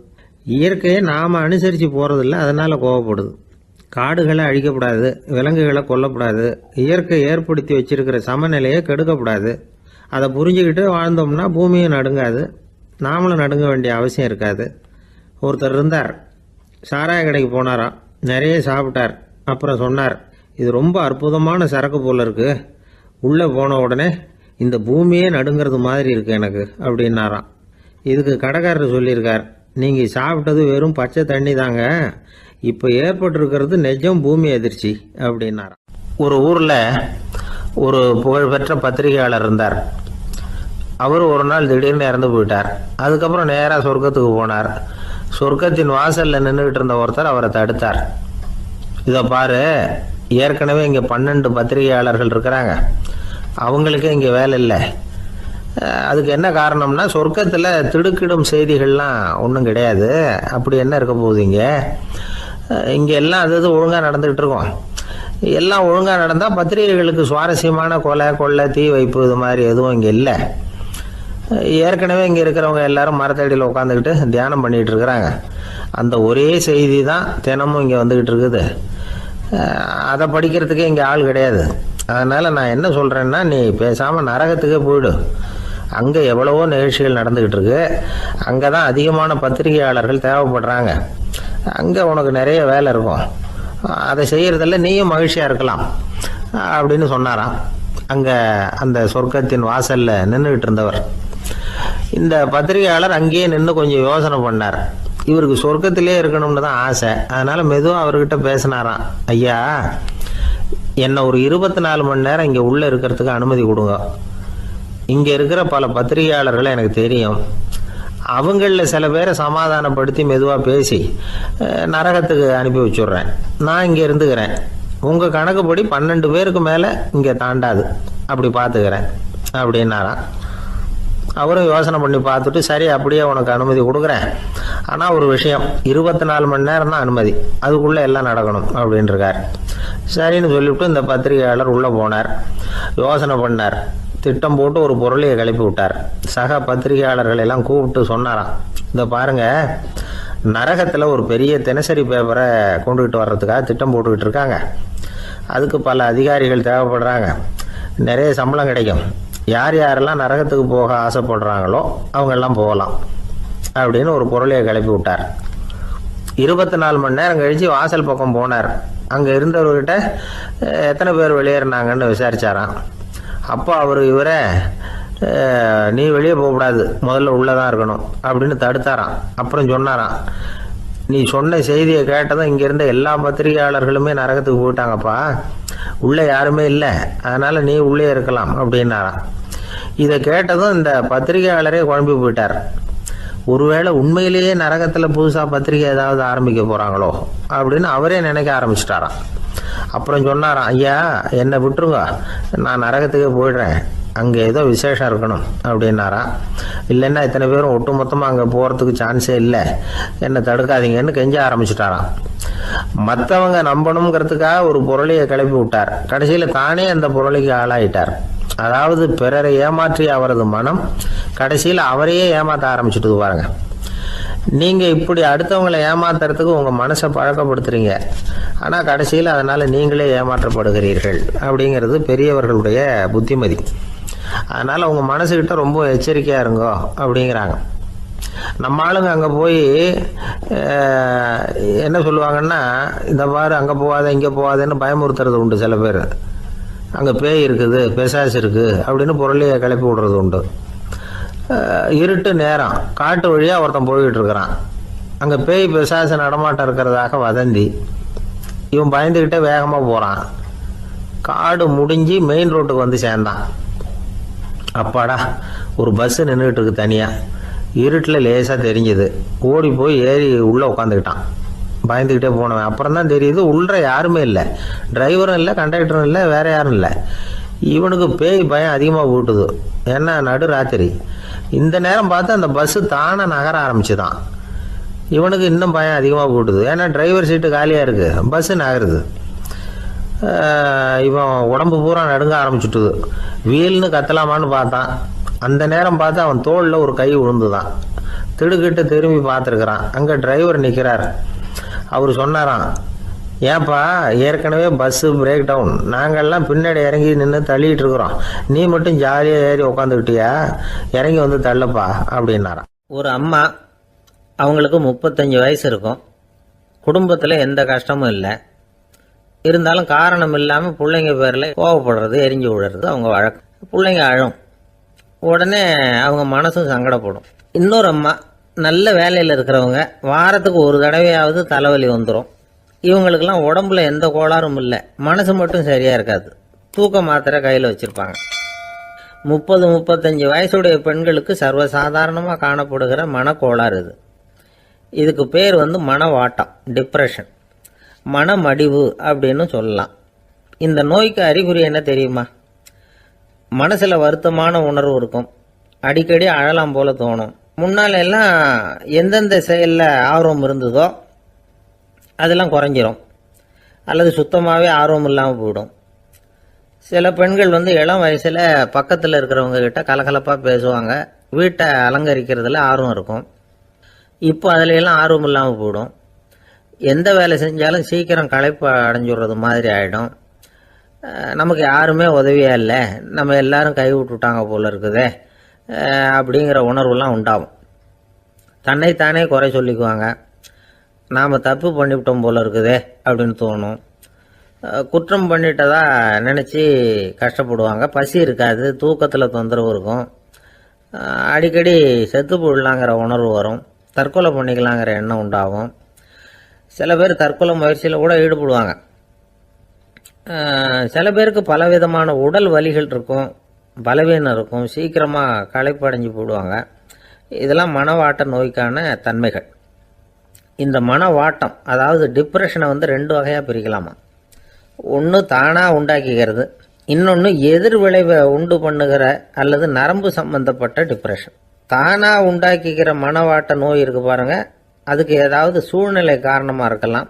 இயற்கையை நாம் அனுசரித்து போகிறதில்ல, அதனால் கோவப்படுது. காடுகளை அழிக்கப்படாது, விலங்குகளை கொல்லக்கூடாது, இயற்கை ஏற்படுத்தி வச்சிருக்கிற சமநிலையை கெடுக்கக்கூடாது. அதை புரிஞ்சுக்கிட்டு வாழ்ந்தோம்னா பூமியும் நடுங்காது, நாமளும் நடுங்க வேண்டிய அவசியம் இருக்காது. ஒருத்தர் இருந்தார், சாராய கடைக்கு போனாராம், நிறைய சாப்பிட்டார். அப்புறம் சொன்னார், இது ரொம்ப அற்புதமான சரக்கு போல இருக்கு. உள்ளே போன உடனே இந்த பூமியே நடுங்கிறது மாதிரி இருக்கு எனக்கு அப்படின்னாராம். இதுக்கு கடைக்காரர் சொல்லியிருக்கார், நீங்கள் சாப்பிட்டது வெறும் பச்சை தண்ணி தாங்க, இப்போ ஏற்பட்டிருக்கிறது நிஜம் பூமி அதிர்ச்சி அப்படின்னாராம். ஒரு ஊரில் ஒரு புகழ்பெற்ற பத்திரிகையாளர் இருந்தார். அவர் ஒரு நாள் திடீர்னு இறந்து போயிட்டார். அதுக்கப்புறம் நேராக சொர்க்கத்துக்கு போனார். சொர்க்கத்தின் வாசலில் நின்றுக்கிட்டு இருந்த ஒருத்தர் அவரை தடுத்தார். இதை பாரு, ஏற்கனவே இங்கே 12 பத்திரிகையாளர்கள் இருக்கிறாங்க, அவங்களுக்கே இங்கே வேலை இல்லை. அதுக்கு என்ன காரணம்னா, சொர்க்கத்தில் திடுக்கிடும் செய்திகள்லாம் ஒன்றும் கிடையாது. அப்படி என்ன இருக்க போகுது? இங்கே எல்லாம் அது ஒழுங்காக நடந்துக்கிட்டு இருக்கோம். எல்லாம் ஒழுங்காக நடந்தால் பத்திரிகைகளுக்கு சுவாரஸ்யமான கொலை, கொள்ளை, தீ வைப்பு இது மாதிரி எதுவும் இங்கே இல்லை. ஏற்கனவே இங்கே இருக்கிறவங்க எல்லாரும் மரத்தடியில் உட்காந்துக்கிட்டு தியானம் பண்ணிகிட்டு இருக்கிறாங்க. அந்த ஒரே செய்தி தான் தினமும் இங்கே வந்துக்கிட்டு இருக்குது. அதை படிக்கிறதுக்கே இங்கே ஆள் கிடையாது. அதனால் நான் என்ன சொல்கிறேன்னா, நீ பேசாமல் நரகத்துக்கே போயிடு. அங்கே எவ்வளவோ நிகழ்ச்சிகள் நடந்துக்கிட்டு இருக்கு. அங்கே தான் அதிகமான பத்திரிகையாளர்கள் தேவைப்படுறாங்க. அங்கே உனக்கு நிறைய வேலை இருக்கும். அதை செய்கிறதில்ல நீயும் மகிழ்ச்சியாக இருக்கலாம் அப்படின்னு சொன்னாராம். அங்கே அந்த சொர்க்கத்தின் வாசலில் நின்றுக்கிட்டு இருந்தவர். இந்த பத்திரிகையாளர் அங்கேயே நின்று கொஞ்சம் யோசனை பண்ணார். இவருக்கு சொர்க்கத்திலே இருக்கணும்னு தான் ஆசை. அதனால் மெதுவாக அவர்கிட்ட பேசினாராம். ஐயா, என்னை ஒரு 24 மணி நேரம் இங்கே உள்ளே இருக்கிறதுக்கு அனுமதி கொடுங்க. இங்கே இருக்கிற பல பத்திரிகையாளர்களை எனக்கு தெரியும். அவங்களில் சில பேரை சமாதானப்படுத்தி மெதுவாக பேசி நரகத்துக்கு அனுப்பி வச்சுட்றேன். நான் இங்கே இருந்துக்கிறேன். உங்கள் கணக்குப்படி 12 பேருக்கு மேலே இங்கே தாண்டாது, அப்படி பார்த்துக்கிறேன் அப்படின்னாராம். அவரும் யோசனை பண்ணி பார்த்துட்டு, சரி அப்படியே உனக்கு அனுமதி கொடுக்குறேன், ஆனால் ஒரு விஷயம், 24 மணி நேரம் தான் அனுமதி, அதுக்குள்ளே எல்லாம் நடக்கணும் அப்படின்ட்டுருக்கார். சரின்னு சொல்லிவிட்டு இந்த பத்திரிகையாளர் உள்ளே போனார். யோசனை பண்ணார், திட்டம் போட்டு ஒரு பொருளையை கிளப்பி விட்டார். சக பத்திரிகையாளர்கள் எல்லாம் கூப்பிட்டு சொன்னாராம், இந்த பாருங்க, நரகத்தில் ஒரு பெரிய தினசரி பேப்பரை கொண்டுகிட்டு வர்றதுக்காக திட்டம் போட்டுக்கிட்டு இருக்காங்க. அதுக்கு பல அதிகாரிகள் தேவைப்படுறாங்க, நிறைய சம்பளம் கிடைக்கும். யார் யாரெல்லாம் நரகத்துக்கு போக ஆசைப்படுறாங்களோ அவங்கெல்லாம் போகலாம் அப்படின்னு ஒரு பொருளையை கிளப்பி விட்டார். 24 மணி நேரம் கழித்து வாசல் பக்கம் போனார். அங்கே இருந்தவர்கிட்ட எத்தனை பேர் வெளியேறினாங்கன்னு விசாரிச்சாராம். அப்போ அவர் இவரை, நீ வெளியே போகக்கூடாது, முதல்ல உள்ளே தான் இருக்கணும் அப்படின்னு தடுத்தாராம். அப்புறம் சொன்னாராம், நீ சொன்ன செய்தியை கேட்டதும் இங்கே இருந்த எல்லா பத்திரிகையாளர்களுமே நரகத்துக்கு போயிட்டாங்கப்பா, உள்ளே யாருமே இல்லை, அதனால் நீ உள்ளே இருக்கலாம் அப்படின்னாராம். இதை கேட்டதும் இந்த பத்திரிகையாளரே குழம்பி போயிட்டார். ஒருவேளை உண்மையிலேயே நரகத்தில் புதுசாக பத்திரிகை ஏதாவது ஆரம்பிக்க போகிறாங்களோ அப்படின்னு அவரே நினைக்க ஆரம்பிச்சிட்டாராம். அப்புறம் சொன்னாராம், ஐயா என்னை விட்டுருங்க, நான் நரகத்துக்கே போயிடுறேன், அங்கே ஏதோ விசேஷம் இருக்கணும் அப்படின்னாராம். இல்லைன்னா இத்தனை பேரும் ஒட்டு மொத்தமாக அங்கே போகிறதுக்கு சான்ஸே இல்லை, என்னை தடுக்காதீங்கன்னு கெஞ்ச ஆரம்பிச்சிட்டாராம். மற்றவங்க நம்பணுங்கிறதுக்காக ஒரு பொருளையை கிளப்பி விட்டார். கடைசியில் தானே அந்த பொருளைக்கு ஆளாயிட்டார். அதாவது பிறரை ஏமாற்றிய அவரது மனம் கடைசியில் அவரையே ஏமாற்ற ஆரம்பிச்சுட்டு பாருங்க. நீங்கள் இப்படி அடுத்தவங்களை ஏமாத்துறதுக்கு உங்கள் மனசை பழக்கப்படுத்துறீங்க, ஆனால் கடைசியில் அதனால் நீங்களே ஏமாற்றப்படுகிறீர்கள் அப்படிங்கிறது பெரியவர்களுடைய புத்திமதி. அதனால் உங்கள் மனசுக்கிட்ட ரொம்ப எச்சரிக்கையாக இருங்கோ அப்படிங்கிறாங்க. நம்ம ஆளுங்க அங்கே போய் என்ன சொல்லுவாங்கன்னா, இந்த பாரு அங்கே போகாத இங்கே போகாதேன்னு பயமுறுத்துறது உண்டு. சில பேர் அங்கே பேய் இருக்குது, பிசாசு இருக்குது அப்படின்னு பொருளையை கிளப்பி விடுறது உண்டு. இருட்டு நேரம் காட்டு வழியாக ஒருத்தன் போய்கிட்டு இருக்கிறான். அங்கே பேய் பிசாசு நடமாட்டம் இருக்கிறதாக வதந்தி. இவன் பயந்துக்கிட்டே வேகமாக போகிறான். காடு முடிஞ்சு மெயின் ரோட்டுக்கு வந்து சேர்ந்தான். அப்பாடா, ஒரு பஸ்ஸு நின்றுக்கிட்டு இருக்கு தனியாக. இருட்டில் லேசாக தெரிஞ்சுது. ஓடி போய் ஏறி உள்ளே உட்காந்துக்கிட்டான். பயந்துக்கிட்டே போனவன் அப்புறம் தான் தெரியுது உள்ள யாருமே இல்லை, டிரைவரும் இல்லை, கண்டக்டரும் இல்லை, வேற யாரும் இல்லை. இவனுக்கு பேய் பயம் அதிகமாக போட்டுது. ஏன்னா நடு ராத்திரி. இந்த நேரம் பார்த்து அந்த பஸ்ஸு தானே நகர ஆரம்பிச்சுதான். இவனுக்கு இன்னும் பயம் அதிகமாக போட்டுது. ஏன்னா டிரைவர் சீட்டு காலியாக இருக்குது, பஸ்ஸு நகருது. இவன் உடம்பு பூரா நடுங்க ஆரம்பிச்சுட்டுது. வீல்னு கத்தலாமான்னு பார்த்தான். அந்த நேரம் பார்த்து அவன் தோளில் ஒரு கை விழுந்துதான். திடுக்கிட்டு திரும்பி பார்த்துருக்குறான். அங்கே டிரைவர் நிற்கிறார். அவர் சொன்னாராம், ஏன்பா ஏற்கனவே பஸ்ஸு பிரேக் டவுன், நாங்கள்லாம் பின்னாடி இறங்கி நின்று தள்ளிட்டு இருக்கிறோம், நீ மட்டும் ஜாலியாக ஏறி உக்காந்துக்கிட்டியா, இறங்கி வந்து தள்ளப்பா அப்படின்னாராம். ஒரு அம்மா, அவங்களுக்கு 35 வயசு இருக்கும். குடும்பத்தில் எந்த கஷ்டமும் இல்லை. இருந்தாலும் காரணம் இல்லாமல் பிள்ளைங்க பேரில் கோவப்படுறது, எரிஞ்சு விடுறது அவங்க வழக்கம். பிள்ளைங்க அழும். உடனே அவங்க மனசும் சங்கடப்படும். இன்னொரு அம்மா, நல்ல வேலையில் இருக்கிறவங்க, வாரத்துக்கு ஒரு தடவையாவது தலைவலி வந்துடும். இவங்களுக்கெல்லாம் உடம்புல எந்த கோளாறும் இல்லை, மனசு மட்டும் சரியாக இருக்காது. தூக்க மாத்திரை கையில் வச்சுருப்பாங்க. 30-35 வயசுடைய பெண்களுக்கு சர்வசாதாரணமாக காணப்படுகிற மனக்கோளாறு இது. இதுக்கு பேர் மனவாட்டம், டிப்ரெஷன், மனமடிவு அப்படின்னு சொல்லலாம். இந்த நோய்க்கு அறிகுறி என்ன தெரியுமா? மனசில் வருத்தமான உணர்வு இருக்கும், அடிக்கடி அழலாம் போல தோணும். முன்னால எல்லாம் எந்தெந்த செயலில் ஆர்வம் இருந்ததோ அதெல்லாம் குறைஞ்சிரும், அல்லது சுத்தமாகவே ஆர்வம் இல்லாமல் போயிடும். சில பெண்கள் இளம் வயசில் பக்கத்தில் இருக்கிறவங்க கிட்ட கலகலப்பாக பேசுவாங்க, வீட்டை அலங்கரிக்கிறதுல ஆர்வம் இருக்கும். இப்போ அதில் எல்லாம் ஆர்வம் இல்லாமல் போயிடும். எந்த வேலை செஞ்சாலும் சீக்கிரம் களைப்பு அடைஞ்சுடுறது மாதிரி ஆகிடும். நமக்கு யாருமே உதவியாக இல்லை, நம்ம எல்லாரும் கை விட்டுட்டாங்க போல இருக்குதே அப்படிங்கிற உணர்வுலாம் உண்டாகும். தன்னைத்தானே குறை சொல்லிக்குவாங்க. நாம் தப்பு பண்ணிவிட்டோம் போல இருக்குதே அப்படின்னு தோணும். குற்றம் பண்ணிட்டதா நினச்சி கஷ்டப்படுவாங்க. பசி இருக்காது, தூக்கத்தில் தொந்தரவு இருக்கும். அடிக்கடி செத்து போடலாங்கிற உணர்வு வரும். தற்கொலை பண்ணிக்கலாங்கிற எண்ணம் உண்டாகும். சில பேர் தற்கொலை முயற்சியில் கூட ஈடுபடுவாங்க. சில பேருக்கு பலவிதமான உடல் வலிகள் இருக்கும், பலவீனம் இருக்கும், சீக்கிரமாக களைப்படைஞ்சு போடுவாங்க. இதெல்லாம் மனவாட்ட நோய்க்கான தன்மைகள். இந்த மனவாட்டம் அதாவது டிப்ரெஷனை வந்து 2 வகையாக பிரிக்கலாமா. ஒன்று தானாக உண்டாக்கிக்கிறது, இன்னொன்று எதிர் விளைவை உண்டு பண்ணுகிற அல்லது நரம்பு சம்பந்தப்பட்ட டிப்ரெஷன். தானாக உண்டாக்கிக்கிற மனவாட்ட நோய் இருக்கு பாருங்க, அதுக்கு ஏதாவது சூழ்நிலை காரணமாக இருக்கலாம்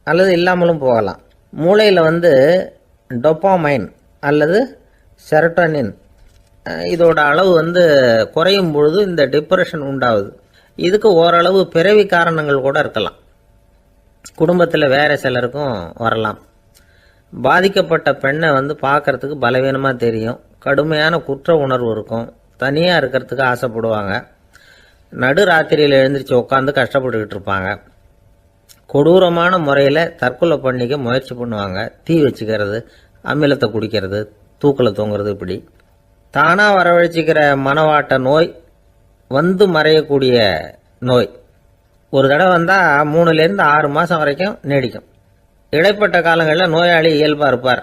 அல்லது இல்லாமலும் போகலாம். மூளையில் வந்து டொப்பாமைன் அல்லது செரட்டோனின் இதோட அளவு வந்து குறையும் பொழுது இந்த டிப்ரெஷன் உண்டாகுது. இதுக்கு ஓரளவு பிறவி காரணங்கள் கூட இருக்கலாம். குடும்பத்தில் வேற சிலருக்கும் வரலாம். பாதிக்கப்பட்ட பெண்ணை வந்து பார்க்கறதுக்கு பலவீனமாக தெரியும், கடுமையான குற்ற உணர்வு இருக்கும், தனியாக இருக்கிறதுக்கு ஆசைப்படுவாங்க, நடு ராத்திரியில் எழுந்திரிச்சு உட்காந்து கஷ்டப்பட்டுக்கிட்டு இருப்பாங்க, கொடூரமான முறையில் தற்கொலை பண்ணிக்க முயற்சி பண்ணுவாங்க, தீ வச்சுக்கிறது, அமிலத்தை குடிக்கிறது, தூக்கில் தொங்குறது. இப்படி தானாக வரவழைச்சிக்கிற மனவாட்ட நோய் வந்து மறையக்கூடிய நோய். ஒரு தடவை வந்தால் 3லேருந்து 6 மாதம் வரைக்கும் நீடிக்கும். இடைப்பட்ட காலங்களில் நோயாளி இயல்பாக இருப்பார்.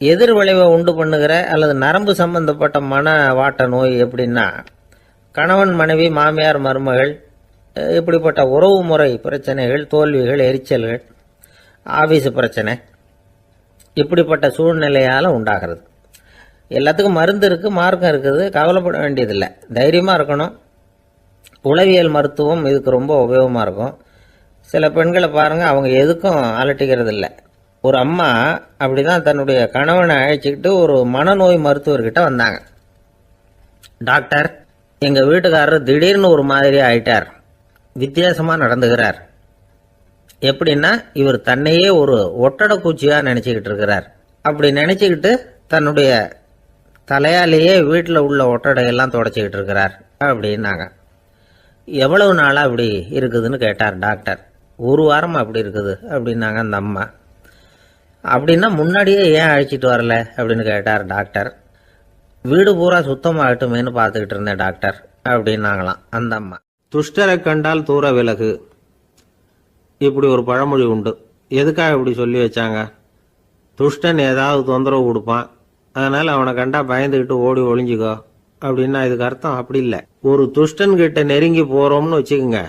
எதிர் விளைவை உண்டு பண்ணுகிற அல்லது நரம்பு சம்பந்தப்பட்ட மனவாட்ட நோய் எப்படின்னா, கணவன் மனைவி மாமியார் மருமகள் இப்படிப்பட்ட உறவு முறை பிரச்சனைகள், தோல்விகள், எரிச்சல்கள், ஆபீஸ் பிரச்சனை, இப்படிப்பட்ட சூழ்நிலையால் உண்டாகிறது. எல்லாத்துக்கும் மருந்து இருக்குது, மார்க்கம் இருக்குது, கவலைப்பட வேண்டியதில்லை, தைரியமாக இருக்கணும். உளவியல் மருத்துவம் இதுக்கு ரொம்ப உபயோகமாக இருக்கும். சில பெண்களை பாருங்கள், அவங்க எதுக்கும் அலட்டிக்கிறது இல்லை. ஒரு அம்மா அப்படி தான் தன்னுடைய கணவனை அழைச்சிக்கிட்டு ஒரு மனநோய் மருத்துவர்கிட்ட வந்தாங்க. டாக்டர், எங்கள் வீட்டுக்காரர் திடீர்னு ஒரு மாதிரி ஆயிட்டார், வித்தியாசமாக நடந்துகிறார். எப்படின்னா, இவர் தன்னையே ஒரு ஒட்டடை பூச்சியாக நினச்சிக்கிட்டு இருக்கிறார். அப்படி நினச்சிக்கிட்டு தன்னுடைய தலையாலேயே வீட்டில் உள்ள ஒட்டடையெல்லாம் தொடச்சிக்கிட்டு இருக்கிறார் அப்படின்னாங்க. எவ்வளவு நாளாக அப்படி இருக்குதுன்னு கேட்டார் டாக்டர். 1 வாரமாக அப்படி இருக்குது அப்படின்னாங்க அந்த அம்மா. அப்படின்னா முன்னாடியே ஏன் அழைச்சிட்டு வரல அப்படின்னு கேட்டார் டாக்டர். வீடு பூரா சுத்தமாகட்டுமேனு பார்த்துக்கிட்டு இருந்தேன் டாக்டர் அப்படின்னாங்களாம் அந்த அம்மா. துஷ்டரை கண்டால் தூர விலகு, இப்படி ஒரு பழமொழி உண்டு. எதுக்காக இப்படி சொல்லி வச்சாங்க? துஷ்டன் ஏதாவது தொந்தரவு கொடுப்பான், அதனால அவனை கண்டா பயந்துக்கிட்டு ஓடி ஒளிஞ்சிக்கோ அப்படின்னா இதுக்கு அர்த்தம் அப்படி இல்லை. ஒரு துஷ்டன் கிட்ட நெருங்கி போறோம்னு வச்சுக்கோங்க,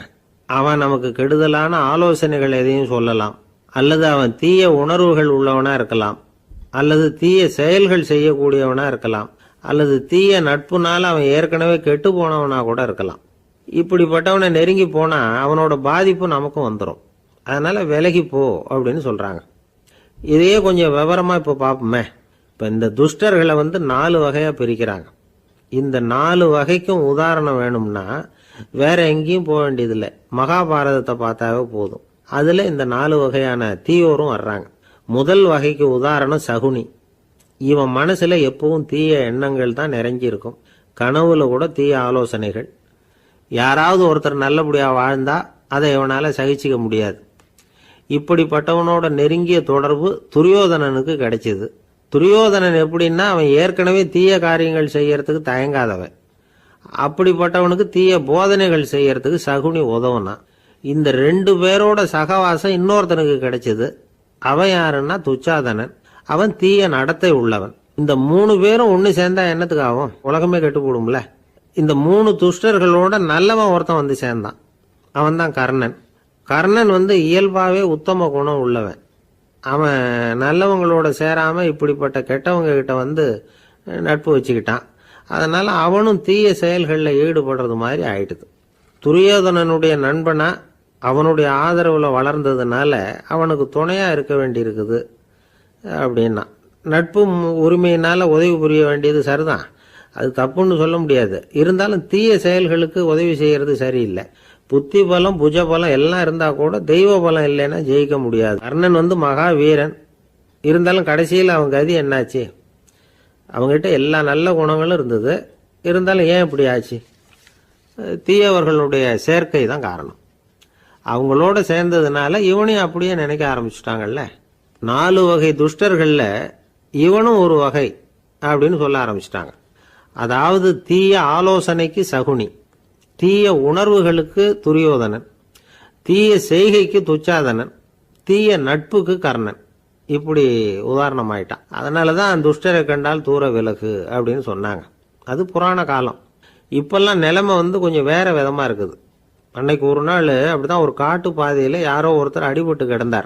அவன் நமக்கு கெடுதலான ஆலோசனைகள் எதையும் சொல்லலாம், அல்லது அவன் தீய உணர்வுகள் உள்ளவனா இருக்கலாம், அல்லது தீய செயல்கள் செய்யக்கூடியவனா இருக்கலாம், அல்லது தீய நட்புனால அவன் ஏற்கனவே கெட்டு போனவனா கூட இருக்கலாம். இப்படிப்பட்டவனை நெருங்கி போனா அவனோட பாதிப்பு நமக்கும் வந்துடும். அதனால விலகி போ அப்படின்னு சொல்றாங்க. இதையே கொஞ்சம் விவரமா இப்ப பார்ப்போமே. இப்ப இந்த துஷ்டர்களை வந்து 4 வகையா பிரிக்கிறாங்க. இந்த 4 வகைக்கும் உதாரணம் வேணும்னா வேற எங்கேயும் போக வேண்டியதில்லை, மகாபாரதத்தை பார்த்தாவே போதும். அதுல இந்த 4 வகையான தீயோரும் வர்றாங்க. முதல் வகைக்கு உதாரணம் சகுனி. இவன் மனசுல எப்பவும் தீய எண்ணங்கள் தான் நிறைஞ்சி இருக்கும், கனவுல கூட தீய ஆலோசனைகள். யாராவது ஒருத்தர் நல்லபடியா வாழ்ந்தா அதை இவனால சகிச்சிக்க முடியாது. இப்படிப்பட்டவனோட நெருங்கிய தொடர்பு துரியோதனனுக்கு கிடைச்சது. துரியோதனன் எப்படின்னா, அவன் ஏற்கனவே தீய காரியங்கள் செய்யறதுக்கு தயங்காதவன். அப்படிப்பட்டவனுக்கு தீய போதனைகள் செய்யறதுக்கு சகுனி உதவுனா. இந்த 2 பேரோட சகவாசம் இன்னொருத்தனுக்கு கிடைச்சது. அவன் யாருன்னா துச்சாதனன். அவன் தீய நடத்தை உள்ளவன். இந்த 3 பேரும் ஒன்னு சேர்ந்தா என்னத்துக்கு ஆகும்? உலகமே கெட்டு போடும்ல. இந்த 3 துஷ்டர்களோட நல்லவன் ஒருத்தன் வந்து சேர்ந்தான், அவன் தான் கர்ணன். கர்ணன் வந்து இயல்பாவே உத்தம குணம் உள்ளவன். அவன் நல்லவங்களோட சேராம இப்படிப்பட்ட கெட்டவங்க கிட்ட வந்து நட்பு வச்சுக்கிட்டான். அதனால அவனும் தீய செயல்களில் ஈடுபடுறது மாதிரி ஆயிடுது. துரியோதனனுடைய நண்பனா அவனுடைய ஆதரவுல வளர்ந்ததுனால அவனுக்கு துணையா இருக்க வேண்டி இருக்குது அப்படின்னா. நட்பு உரிமையினால உதவி புரிய வேண்டியது சரிதான், அது தப்புன்னு சொல்ல முடியாது. இருந்தாலும் தீய செயல்களுக்கு உதவி செய்யறது சரியில்லை. புத்தி பலம், புஜ பலம் எல்லாம் இருந்தா கூட தெய்வ பலம் இல்லைன்னா ஜெயிக்க முடியாது. கர்ணன் வந்து மகா வீரன், இருந்தாலும் கடைசியில் அவன் கதி என்னாச்சு? அவங்ககிட்ட எல்லா நல்ல குணங்களும் இருந்தது, இருந்தாலும் ஏன் இப்படி ஆச்சு? தீயவர்களுடைய சேர்க்கை தான் காரணம். அவங்களோட சேர்ந்ததுனால இவனையும் அப்படியே நினைக்க ஆரம்பிச்சுட்டாங்கல்ல. 4 வகை துஷ்டர்கள்ல இவனும் ஒரு வகை அப்படின்னு சொல்ல ஆரம்பிச்சிட்டாங்க. அதாவது தீய ஆலோசனைக்கு சகுனி, தீய உணர்வுகளுக்கு துரியோதனன், தீய செய்கைக்கு துச்சாதனன், தீய நட்புக்கு கர்ணன். இப்படி உதாரணமாயிட்டான். அதனாலதான் துஷ்டரை கண்டால் தூர விலகு அப்படின்னு சொன்னாங்க. அது புராண காலம். இப்பெல்லாம் நிலைமை கொஞ்சம் வேற விதமா இருக்குது. அன்னைக்கு ஒரு நாள் அப்படிதான் ஒரு காட்டு பாதையில யாரோ ஒருத்தர் அடிபட்டு கிடந்தார்.